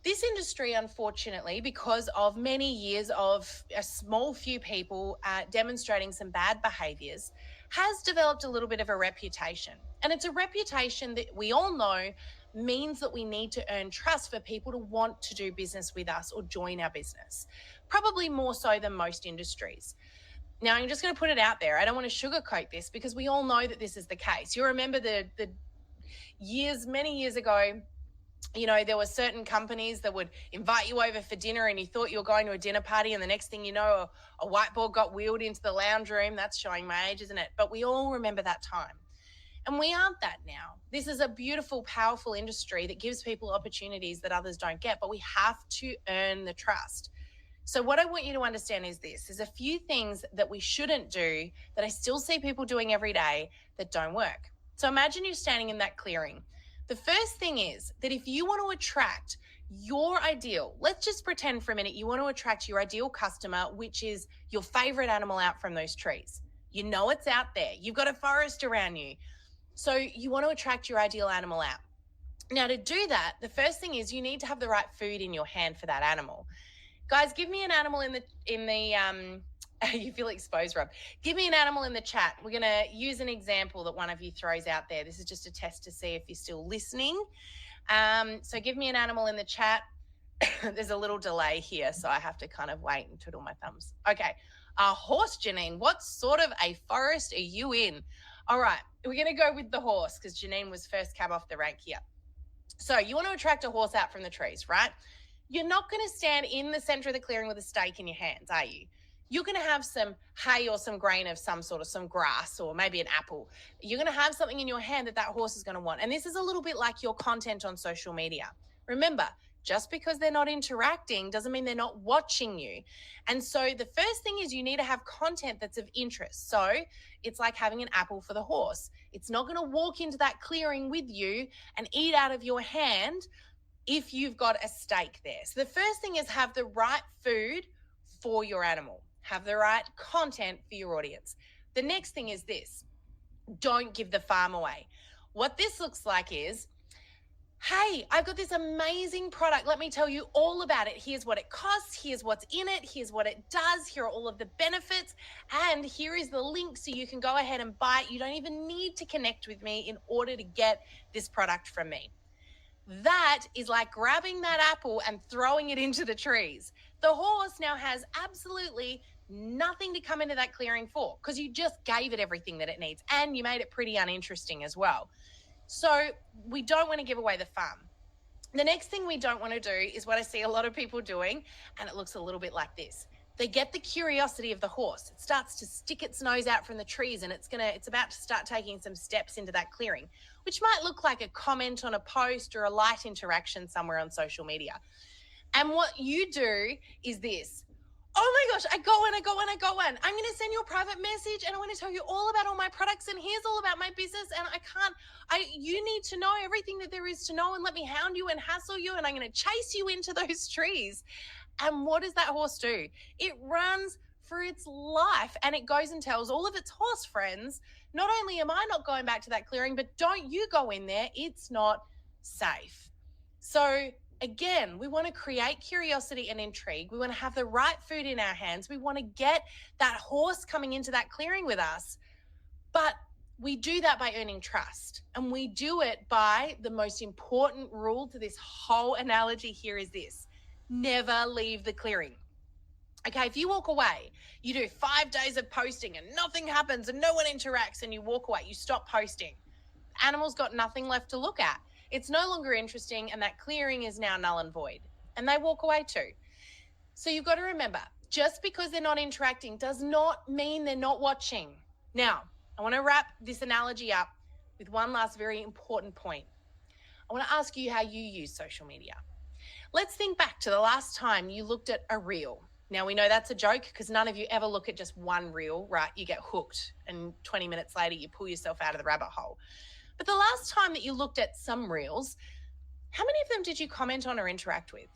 This industry, unfortunately, because of many years of a small few people demonstrating some bad behaviors, has developed a little bit of a reputation. And it's a reputation that we all know means that we need to earn trust for people to want to do business with us or join our business, probably more so than most industries. Now, I'm just going to put it out there. I don't want to sugarcoat this because we all know that this is the case. You remember the years, many years ago, There were certain companies that would invite you over for dinner and you thought you were going to a dinner party, and the next thing you know, a whiteboard got wheeled into the lounge room. That's showing my age, isn't it? But we all remember that time. And we aren't that now. This is a beautiful, powerful industry that gives people opportunities that others don't get, but we have to earn the trust. So what I want you to understand is this. There's a few things that we shouldn't do that I still see people doing every day that don't work. So imagine you're standing in that clearing. The first thing is that if you want to attract your ideal, let's just pretend for a minute you want to attract your ideal customer, which is your favorite animal out from those trees. You know it's out there. You've got a forest around you. So you want to attract your ideal animal out. Now, to do that, the first thing is you need to have the right food in your hand for that animal. Guys, give me an animal in the you feel exposed, Rob. Give me an animal in the chat. We're going to use an example that one of you throws out there. This is just a test to see if you're still listening. So give me an animal in the chat. There's a little delay here, so I have to kind of wait and twiddle my thumbs. Okay. A horse, Janine. What sort of a forest are you in? All right. We're going to go with the horse because Janine was first cab off the rank here. So you want to attract a horse out from the trees, right? You're not going to stand in the center of the clearing with a stake in your hands, are you? You're going to have some hay or some grain of some sort, of some grass or maybe an apple. You're going to have something in your hand that horse is going to want. And this is a little bit like your content on social media. Remember, just because they're not interacting doesn't mean they're not watching you. And so the first thing is you need to have content that's of interest. So it's like having an apple for the horse. It's not going to walk into that clearing with you and eat out of your hand if you've got a stake there. So the first thing is have the right food for your animal. Have the right content for your audience. The next thing is this. Don't give the farm away. What this looks like is, hey, I've got this amazing product. Let me tell you all about it. Here's what it costs. Here's what's in it. Here's what it does. Here are all of the benefits. And here is the link so you can go ahead and buy it. You don't even need to connect with me in order to get this product from me. That is like grabbing that apple and throwing it into the trees. The horse now has absolutely nothing to come into that clearing for because you just gave it everything that it needs and you made it pretty uninteresting as well. So we don't want to give away the farm. The next thing we don't want to do is what I see a lot of people doing, and it looks a little bit like this. They get the curiosity of the horse. It starts to stick its nose out from the trees and it's about to start taking some steps into that clearing, which might look like a comment on a post or a light interaction somewhere on social media. And what you do is this. Oh my gosh, I go in. I'm going to send you a private message and I want to tell you all about all my products and here's all about my business and you need to know everything that there is to know and let me hound you and hassle you and I'm going to chase you into those trees. And what does that horse do? It runs for its life and it goes and tells all of its horse friends, not only am I not going back to that clearing, but don't you go in there. It's not safe. So again, we want to create curiosity and intrigue. We want to have the right food in our hands. We want to get that horse coming into that clearing with us. But we do that by earning trust. And we do it by the most important rule to this whole analogy here is this. Never leave the clearing. Okay, if you walk away, you do 5 days of posting and nothing happens and no one interacts and you walk away, you stop posting. The animal's got nothing left to look at. It's no longer interesting and that clearing is now null and void. And they walk away too. So you've got to remember, just because they're not interacting does not mean they're not watching. Now, I want to wrap this analogy up with one last very important point. I want to ask you how you use social media. Let's think back to the last time you looked at a reel. Now, we know that's a joke because none of you ever look at just one reel, right? You get hooked and 20 minutes later you pull yourself out of the rabbit hole. But the last time that you looked at some reels, how many of them did you comment on or interact with?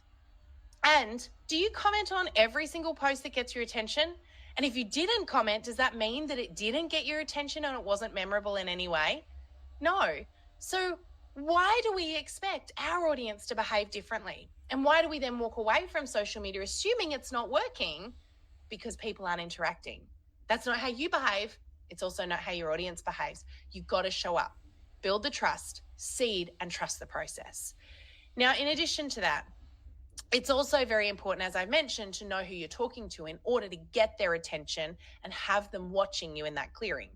And do you comment on every single post that gets your attention? And if you didn't comment, does that mean that it didn't get your attention and it wasn't memorable in any way? No. So why do we expect our audience to behave differently? And why do we then walk away from social media assuming it's not working? Because people aren't interacting. That's not how you behave. It's also not how your audience behaves. You've got to show up, build the trust, seed, and trust the process. Now, in addition to that, it's also very important, as I mentioned, to know who you're talking to in order to get their attention and have them watching you in that clearing.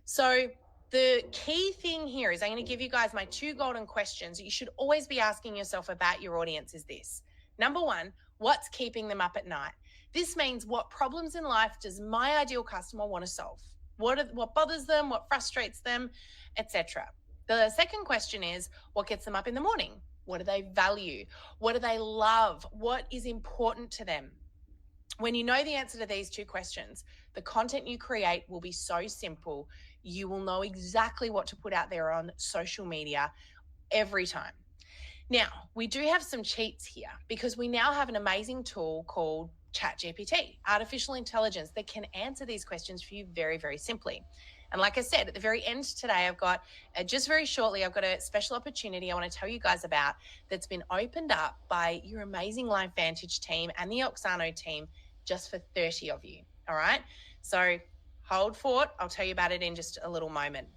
So The key thing here is I'm going to give you guys my 2 golden questions that you should always be asking yourself about your audience is this. Number 1, what's keeping them up at night? This means what problems in life does my ideal customer want to solve? What bothers them, what frustrates them, etc. The second question is what gets them up in the morning? What do they value? What do they love? What is important to them? When you know the answer to these 2 questions, the content you create will be so simple. You will know exactly what to put out there on social media every time. Now, we do have some cheats here because we now have an amazing tool called ChatGPT, artificial intelligence, that can answer these questions for you very, very simply. And like I said, at the very end today, I've got just very shortly, I've got a special opportunity I want to tell you guys about that's been opened up by your amazing LifeVantage team and the Oxano team just for 30 of you. All right. So hold fort. I'll tell you about it in just a little moment.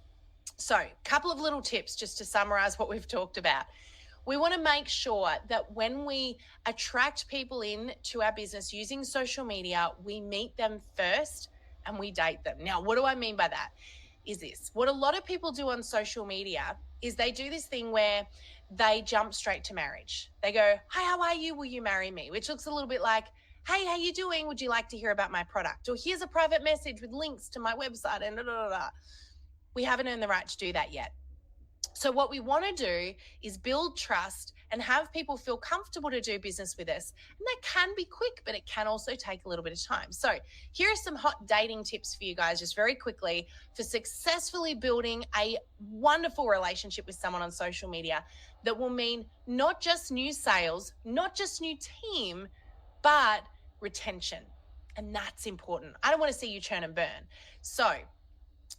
So a couple of little tips just to summarize what we've talked about. We want to make sure that when we attract people in to our business using social media, we meet them first and we date them. Now, what do I mean by that? Is this what a lot of people do on social media is they do this thing where they jump straight to marriage. They go, "Hi, how are you? Will you marry me?" Which looks a little bit like, "Hey, how you doing? Would you like to hear about my product?" Or "Here's a private message with links to my website," and We haven't earned the right to do that yet. So what we want to do is build trust and have people feel comfortable to do business with us. And that can be quick, but it can also take a little bit of time. So here are some hot dating tips for you guys, just very quickly, for successfully building a wonderful relationship with someone on social media that will mean not just new sales, not just new team, but retention. And that's important. I don't want to see you churn and burn. So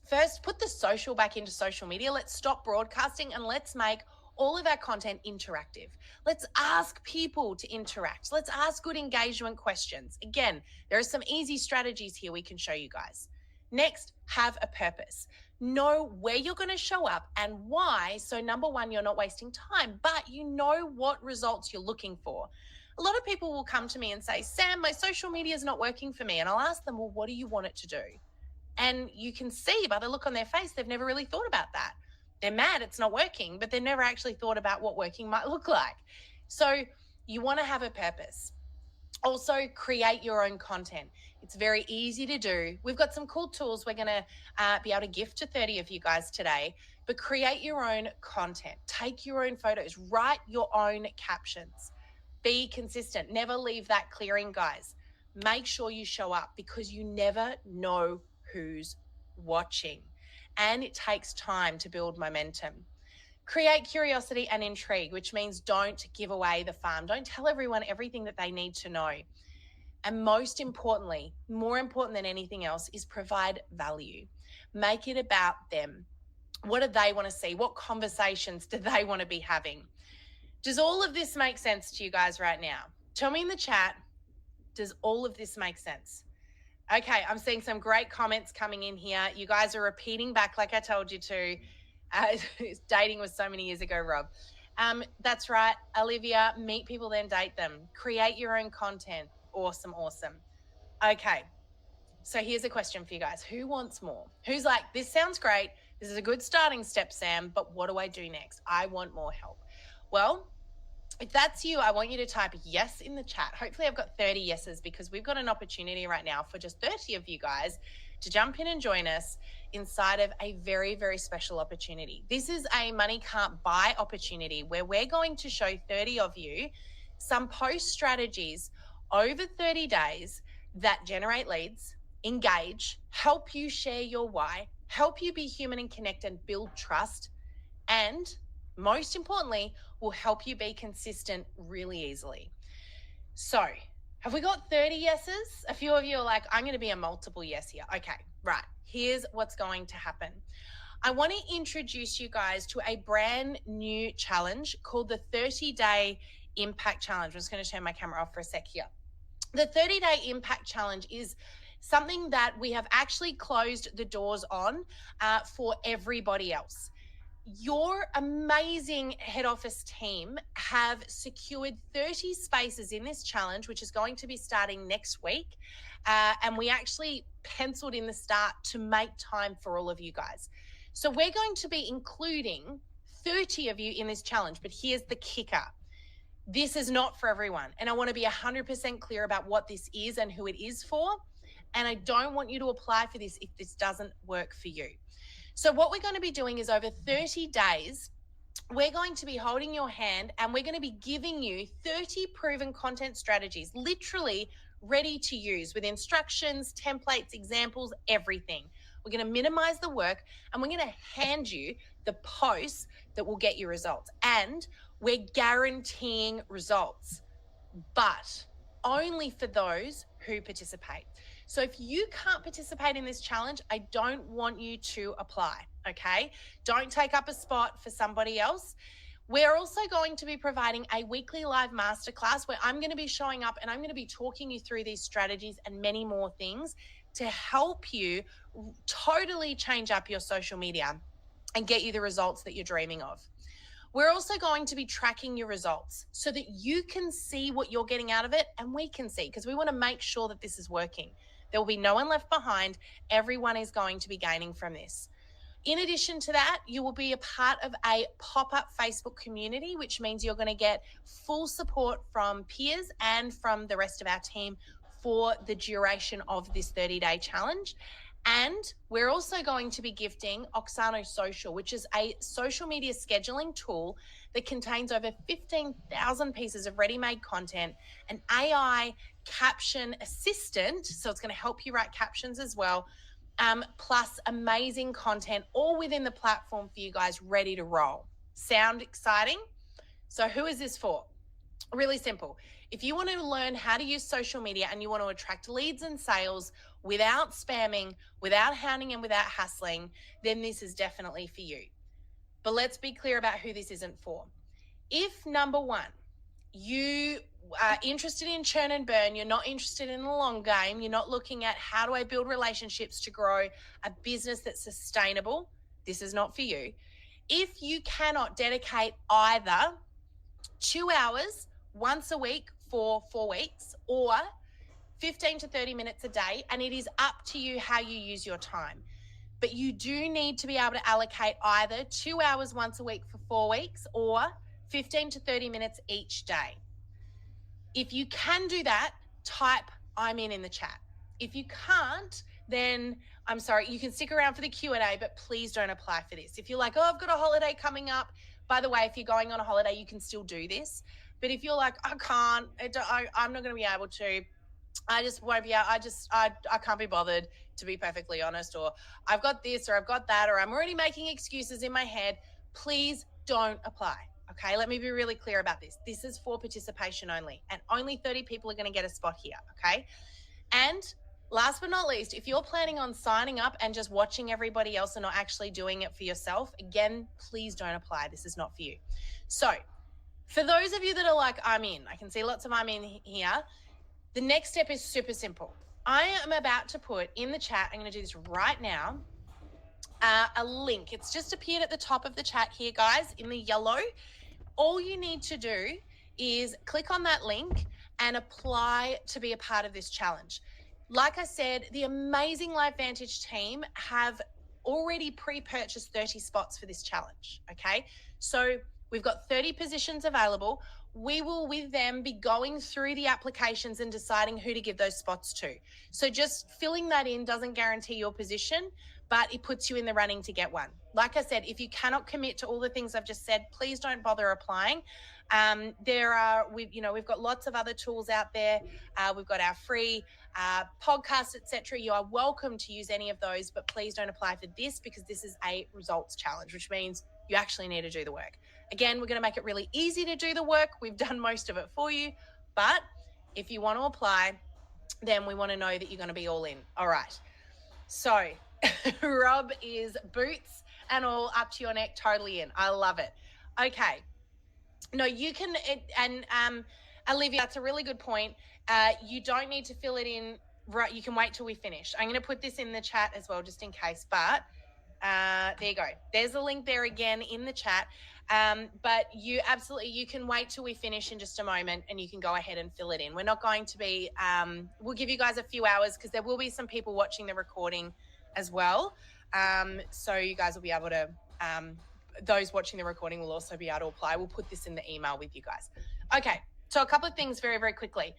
first, put the social back into social media. Let's stop broadcasting and let's make all of our content interactive. Let's ask people to interact. Let's ask good engagement questions. Again, there are some easy strategies here we can show you guys. Next, have a purpose. Know where you're going to show up and why. So number 1, you're not wasting time, but you know what results you're looking for. A lot of people will come to me and say, "Sam, my social media is not working for me." And I'll ask them, "Well, what do you want it to do?" And you can see by the look on their face, they've never really thought about that. They're mad it's not working, but they've never actually thought about what working might look like. So you want to have a purpose. Also, create your own content. It's very easy to do. We've got some cool tools we're going to be able to gift to 30 of you guys today, but create your own content. Take your own photos. Write your own captions. Be consistent. Never leave that clearing, guys. Make sure you show up because you never know who's watching. And it takes time to build momentum. Create curiosity and intrigue, which means don't give away the farm. Don't tell everyone everything that they need to know. And most importantly, more important than anything else, is provide value. Make it about them. What do they want to see? What conversations do they want to be having? Does all of this make sense to you guys right now? Tell me in the chat, does all of this make sense? Okay, I'm seeing some great comments coming in here. You guys are repeating back like I told you to. Dating was so many years ago, Rob. That's right, Olivia. Meet people, then date them. Create your own content. Awesome, awesome. Okay, so here's a question for you guys. Who wants more? Who's like, "This sounds great. This is a good starting step, Sam, but what do I do next? I want more help." Well, if that's you, I want you to type yes in the chat. Hopefully I've got 30 yeses because we've got an opportunity right now for just 30 of you guys to jump in and join us inside of a very, very special opportunity. This is a money can't buy opportunity where we're going to show 30 of you some post strategies over 30 days that generate leads, engage, help you share your why, help you be human and connect and build trust, and most importantly, will help you be consistent really easily. So, have we got 30 yeses? A few of you are like, "I'm going to be a multiple yes here." Okay, right. Here's what's going to happen. I want to introduce you guys to a brand new challenge called the 30-Day Impact Challenge. I'm just going to turn my camera off for a sec here. The 30-Day Impact Challenge is something that we have actually closed the doors on for everybody else. Your amazing head office team have secured 30 spaces in this challenge, which is going to be starting next week. And we actually penciled in the start to make time for all of you guys. So we're going to be including 30 of you in this challenge, but here's the kicker. This is not for everyone. And I want to be 100% clear about what this is and who it is for. And I don't want you to apply for this if this doesn't work for you. So what we're going to be doing is over 30 days, we're going to be holding your hand and we're going to be giving you 30 proven content strategies, literally ready to use with instructions, templates, examples, everything. We're going to minimize the work and we're going to hand you the posts that will get you results. And we're guaranteeing results, but only for those who participate. So if you can't participate in this challenge, I don't want you to apply, okay? Don't take up a spot for somebody else. We're also going to be providing a weekly live masterclass where I'm going to be showing up and I'm going to be talking you through these strategies and many more things to help you totally change up your social media and get you the results that you're dreaming of. We're also going to be tracking your results so that you can see what you're getting out of it and we can see, because we want to make sure that this is working. There will be no one left behind. Everyone is going to be gaining from this. In addition to that, you will be a part of a pop-up Facebook community, which means you're going to get full support from peers and from the rest of our team for the duration of this 30-day challenge. And we're also going to be gifting Oxano Social, which is a social media scheduling tool that contains over 15,000 pieces of ready-made content, an AI caption assistant, so it's going to help you write captions as well, plus amazing content all within the platform for you guys ready to roll. Sound exciting? So who is this for? Really simple. If you want to learn how to use social media and you want to attract leads and sales without spamming, without hounding and without hassling, then this is definitely for you. But let's be clear about who this isn't for. If number one, you are interested in churn and burn, you're not interested in the long game, you're not looking at how do I build relationships to grow a business that's sustainable, this is not for you. If you cannot dedicate either 2 hours once a week for 4 weeks or 15 to 30 minutes a day, and it is up to you how you use your time. But you do need to be able to allocate either 2 hours once a week for 4 weeks or 15 to 30 minutes each day. If you can do that, type I'm in the chat. If you can't, then I'm sorry, you can stick around for the Q&A, but please don't apply for this. If you're like, oh, I've got a holiday coming up. By the way, if you're going on a holiday, you can still do this. But if you're like, I can't, I'm not going to be able to, I just won't be able, I can't be bothered, to be perfectly honest, or I've got this or I've got that, or I'm already making excuses in my head, please don't apply. Okay, let me be really clear about this. This is for participation only, and only 30 people are going to get a spot here, okay? And last but not least, if you're planning on signing up and just watching everybody else and not actually doing it for yourself, again, please don't apply. This is not for you. So for those of you that are like, I'm in, I can see lots of I'm in here. The next step is super simple. I am about to put in the chat, I'm going to do this right now, a link. It's just appeared at the top of the chat here, guys, in the yellow. All you need to do is click on that link and apply to be a part of this challenge. Like I said, the amazing LifeVantage team have already pre-purchased 30 spots for this challenge, okay? So we've got 30 positions available. We will, with them, be going through the applications and deciding who to give those spots to. So just filling that in doesn't guarantee your position, but it puts you in the running to get one. Like I said, if you cannot commit to all the things I've just said, please don't bother applying. We've got lots of other tools out there. We've got our free podcasts, etc. You are welcome to use any of those, but please don't apply for this because this is a results challenge, which means you actually need to do the work. Again, we're going to make it really easy to do the work. We've done most of it for you, but if you want to apply, then we want to know that you're going to be all in. All right. So Rob is boots and all up to your neck, totally in. I love it. Okay. No, you can, Olivia, that's a really good point. You don't need to fill it in, right? You can wait till we finish. I'm going to put this in the chat as well, just in case, but there you go. There's a link there again in the chat. But you can wait till we finish in just a moment and you can go ahead and fill it in. We're not going to be, we'll give you guys a few hours because there will be some people watching the recording as well. So you guys will be able to, those watching the recording will also be able to apply. We'll put this in the email with you guys. Okay, so a couple of things very, very quickly.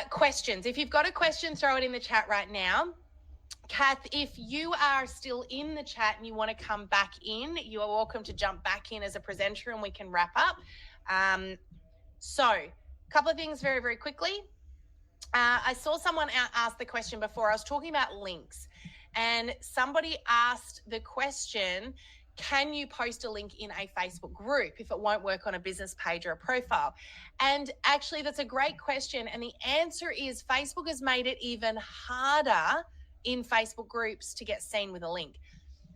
Questions. If you've got a question, throw it in the chat right now. Kath, if you are still in the chat and you want to come back in, you are welcome to jump back in as a presenter and we can wrap up. So a couple of things very, very quickly. I saw someone ask the question before. I was talking about links and somebody asked the question, can you post a link in a Facebook group if it won't work on a business page or a profile? And actually, that's a great question. And the answer is Facebook has made it even harder in Facebook groups to get seen with a link.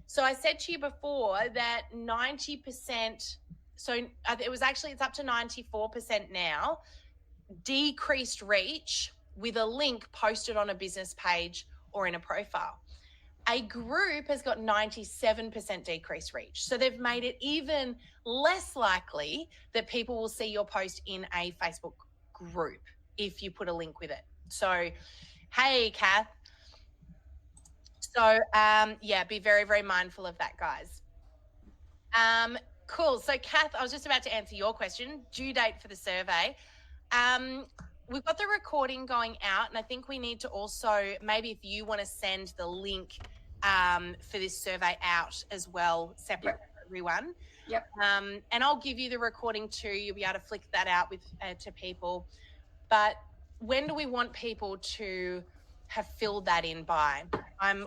So I said to you before that 90%, so it's up to 94% now, decreased reach with a link posted on a business page or in a profile. A group has got 97% decreased reach. So they've made it even less likely that people will see your post in a Facebook group if you put a link with it. So, hey, Kath. So, be very, very mindful of that, guys. Cool. So, Kath, I was just about to answer your question. Due date for the survey. We've got the recording going out, and I think we need to also, maybe if you want to send the link for this survey out as well, separate for everyone. Yep. And I'll give you the recording too. You'll be able to flick that out with to people. But when do we want people to have filled that in by?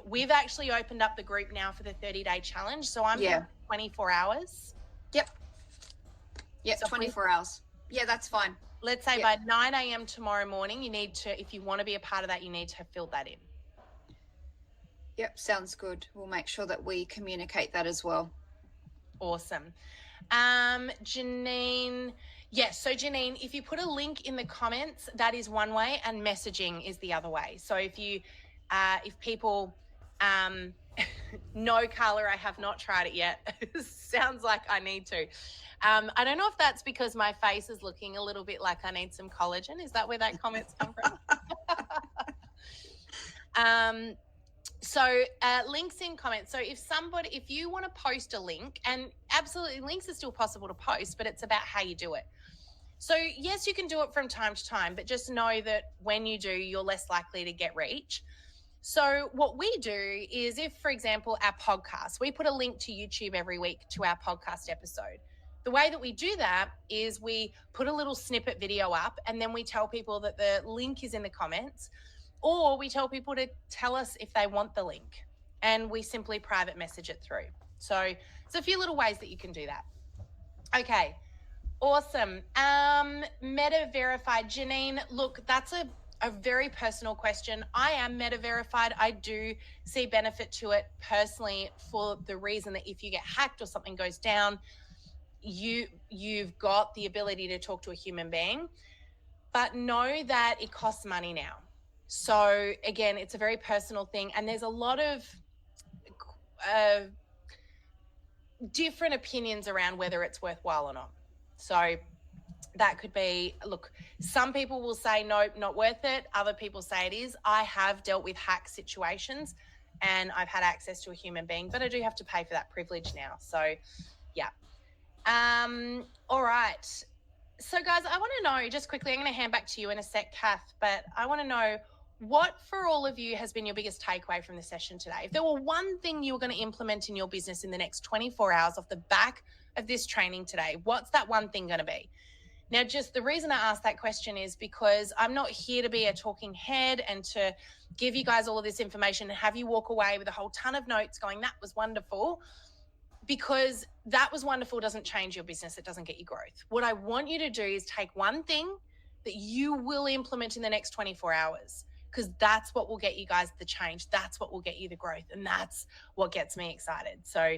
We've actually opened up the group now for the 30-day challenge. So I'm 24 hours. Yep. So 24 hours. Yeah, that's fine. Let's say by 9 a.m. tomorrow morning, you need to, if you want to be a part of that, you need to have filled that in. Yep, sounds good. We'll make sure that we communicate that as well. Awesome. Janine, yes. So Janine, if you put a link in the comments, that is one way, and messaging is the other way. So if you, if people, no, Carla, I have not tried it yet. Sounds like I need to. I don't know if that's because my face is looking a little bit like I need some collagen. Is that where that comment's come from? So links in comments. So if you want to post a link, and absolutely links are still possible to post, but it's about how you do it. So yes, you can do it from time to time, but just know that when you do, you're less likely to get reach. So what we do is if, for example, our podcast, we put a link to YouTube every week to our podcast episode. The way that we do that is we put a little snippet video up and then we tell people that the link is in the comments, or we tell people to tell us if they want the link and we simply private message it through. So it's a few little ways that you can do that. Okay, awesome. Meta verified. Janine, look, that's a very personal question. I am meta verified. I do see benefit to it personally for the reason that if you get hacked or something goes down, you've got the ability to talk to a human being, but know that it costs money now. So again, it's a very personal thing, and there's a lot of different opinions around whether it's worthwhile or not. So that could be, look, some people will say, nope, not worth it. Other people say it is. I have dealt with hack situations and I've had access to a human being, but I do have to pay for that privilege now. So yeah. All right. So guys, I want to know just quickly, I'm going to hand back to you in a sec, Kath, but I want to know what for all of you has been your biggest takeaway from the session today. If there were one thing you were going to implement in your business in the next 24 hours off the back of this training today, what's that one thing going to be? Now, just the reason I asked that question is because I'm not here to be a talking head and to give you guys all of this information and have you walk away with a whole ton of notes going, that was wonderful. Because that was wonderful doesn't change your business. It doesn't get you growth. What I want you to do is take one thing that you will implement in the next 24 hours, because that's what will get you guys the change. That's what will get you the growth. And that's what gets me excited. So,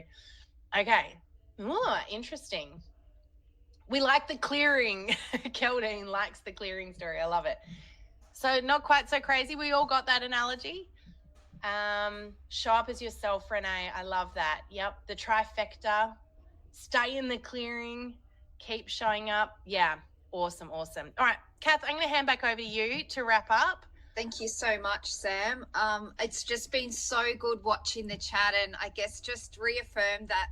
okay. Ooh, interesting. We like the clearing. Keldine likes the clearing story. I love it. So not quite so crazy. We all got that analogy. Show up as yourself, Renee. I love that. Yep. The trifecta. Stay in the clearing. Keep showing up. Yeah. Awesome. Awesome. All right, Kath, I'm going to hand back over to you to wrap up. Thank you so much, Sam. It's just been so good watching the chat, and I guess just reaffirm that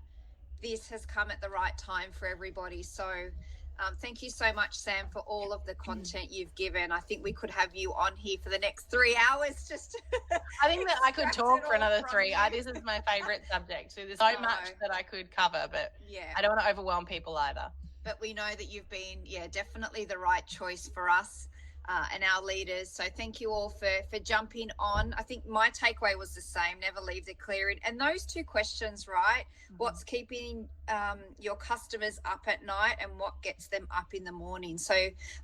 this has come at the right time for everybody. So thank you so much, Sam, for all of the content you've given. I think we could have you on here for the next 3 hours. Just I think that I could extract talk it for all another from 3. you. This is my favorite subject. So there's so much that I could cover, but Yeah, I don't want to overwhelm people either. but we know that you've been, definitely the right choice for us and our leaders. So thank you all for jumping on. I think my takeaway was the same: never leave the clearing. And those 2 questions, right? What's keeping your customers up at night, and what gets them up in the morning? So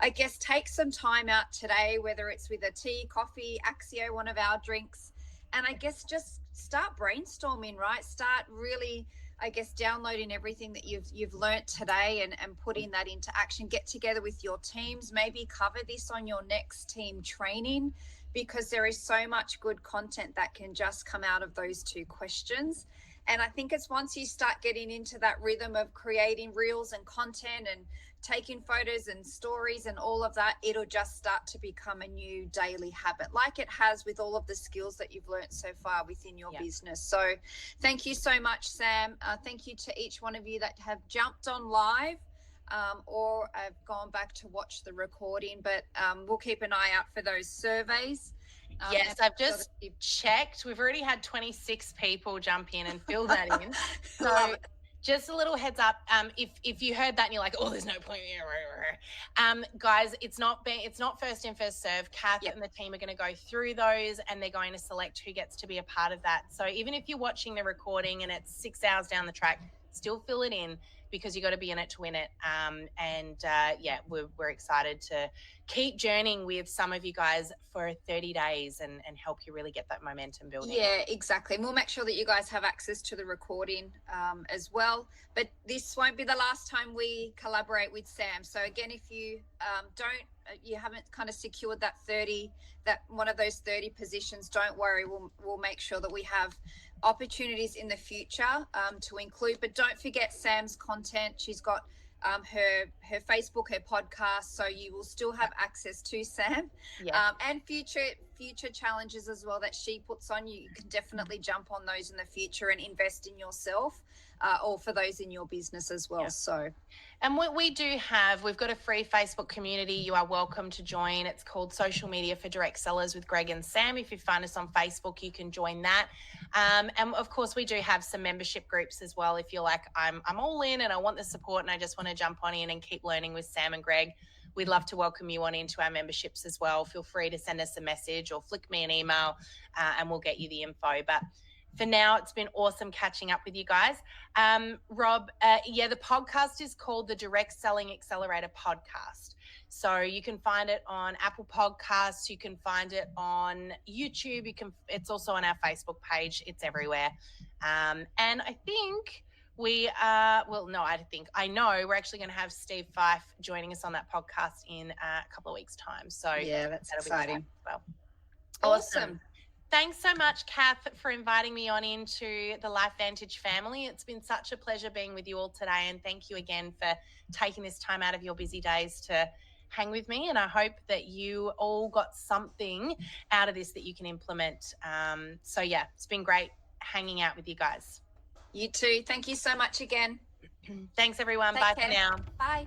I guess take some time out today, whether it's with a tea, coffee, Axio, one of our drinks, and I guess just start brainstorming, right? Start really, I guess, downloading everything that you've learnt today and putting that into action. Get together with your teams, maybe cover this on your next team training, because there is so much good content that can just come out of those 2 questions. And I think it's once you start getting into that rhythm of creating reels and content and taking photos and stories and all of that, it'll just start to become a new daily habit, like it has with all of the skills that you've learned so far within your business. So thank you so much, Sam. Thank you to each one of you that have jumped on live or have gone back to watch the recording, but we'll keep an eye out for those surveys. Yes, I've just checked. We've already had 26 people jump in and fill that in. So just a little heads up. If you heard that and you're like, oh, there's no point. Guys, it's not first in, first serve. Kath and the team are going to go through those, and they're going to select who gets to be a part of that. So even if you're watching the recording and it's 6 hours down the track, still fill it in, because you got to be in it to win it. We're excited to keep journeying with some of you guys for 30 days and help you really get that momentum building. Yeah, exactly. And we'll make sure that you guys have access to the recording as well. But this won't be the last time we collaborate with Sam. So again, if you you haven't kind of secured that one of those 30 positions, don't worry. We'll make sure that we have opportunities in the future to include. But don't forget Sam's content. She's got her Facebook, her podcast, so you will still have access to Sam and future challenges as well that she puts on. You can definitely jump on those in the future and invest in yourself or for those in your business as well. So, and what we've got a free Facebook community. You are welcome to join. It's called Social Media for Direct Sellers with Greg and Sam. If you find us on Facebook, you can join that. And of course, we do have some membership groups as well. If you're like, I'm all in and I want the support and I just want to jump on in and keep learning with Sam and Greg, we'd love to welcome you on into our memberships as well. Feel free to send us a message or flick me an email and we'll get you the info. But for now, it's been awesome catching up with you guys. Rob, the podcast is called the Direct Selling Accelerator Podcast. So you can find it on Apple Podcasts. You can find it on YouTube. It's also on our Facebook page. It's everywhere. And I think I know we're actually going to have Steve Fife joining us on that podcast in a couple of weeks' time. So yeah, that's exciting. As well. Awesome. Thanks so much, Kath, for inviting me on into the Life Vantage family. It's been such a pleasure being with you all today, and thank you again for taking this time out of your busy days to hang with me. And I hope that you all got something out of this that you can implement. It's been great hanging out with you guys. You too. Thank you so much again. Thanks, everyone. Bye for now. Bye.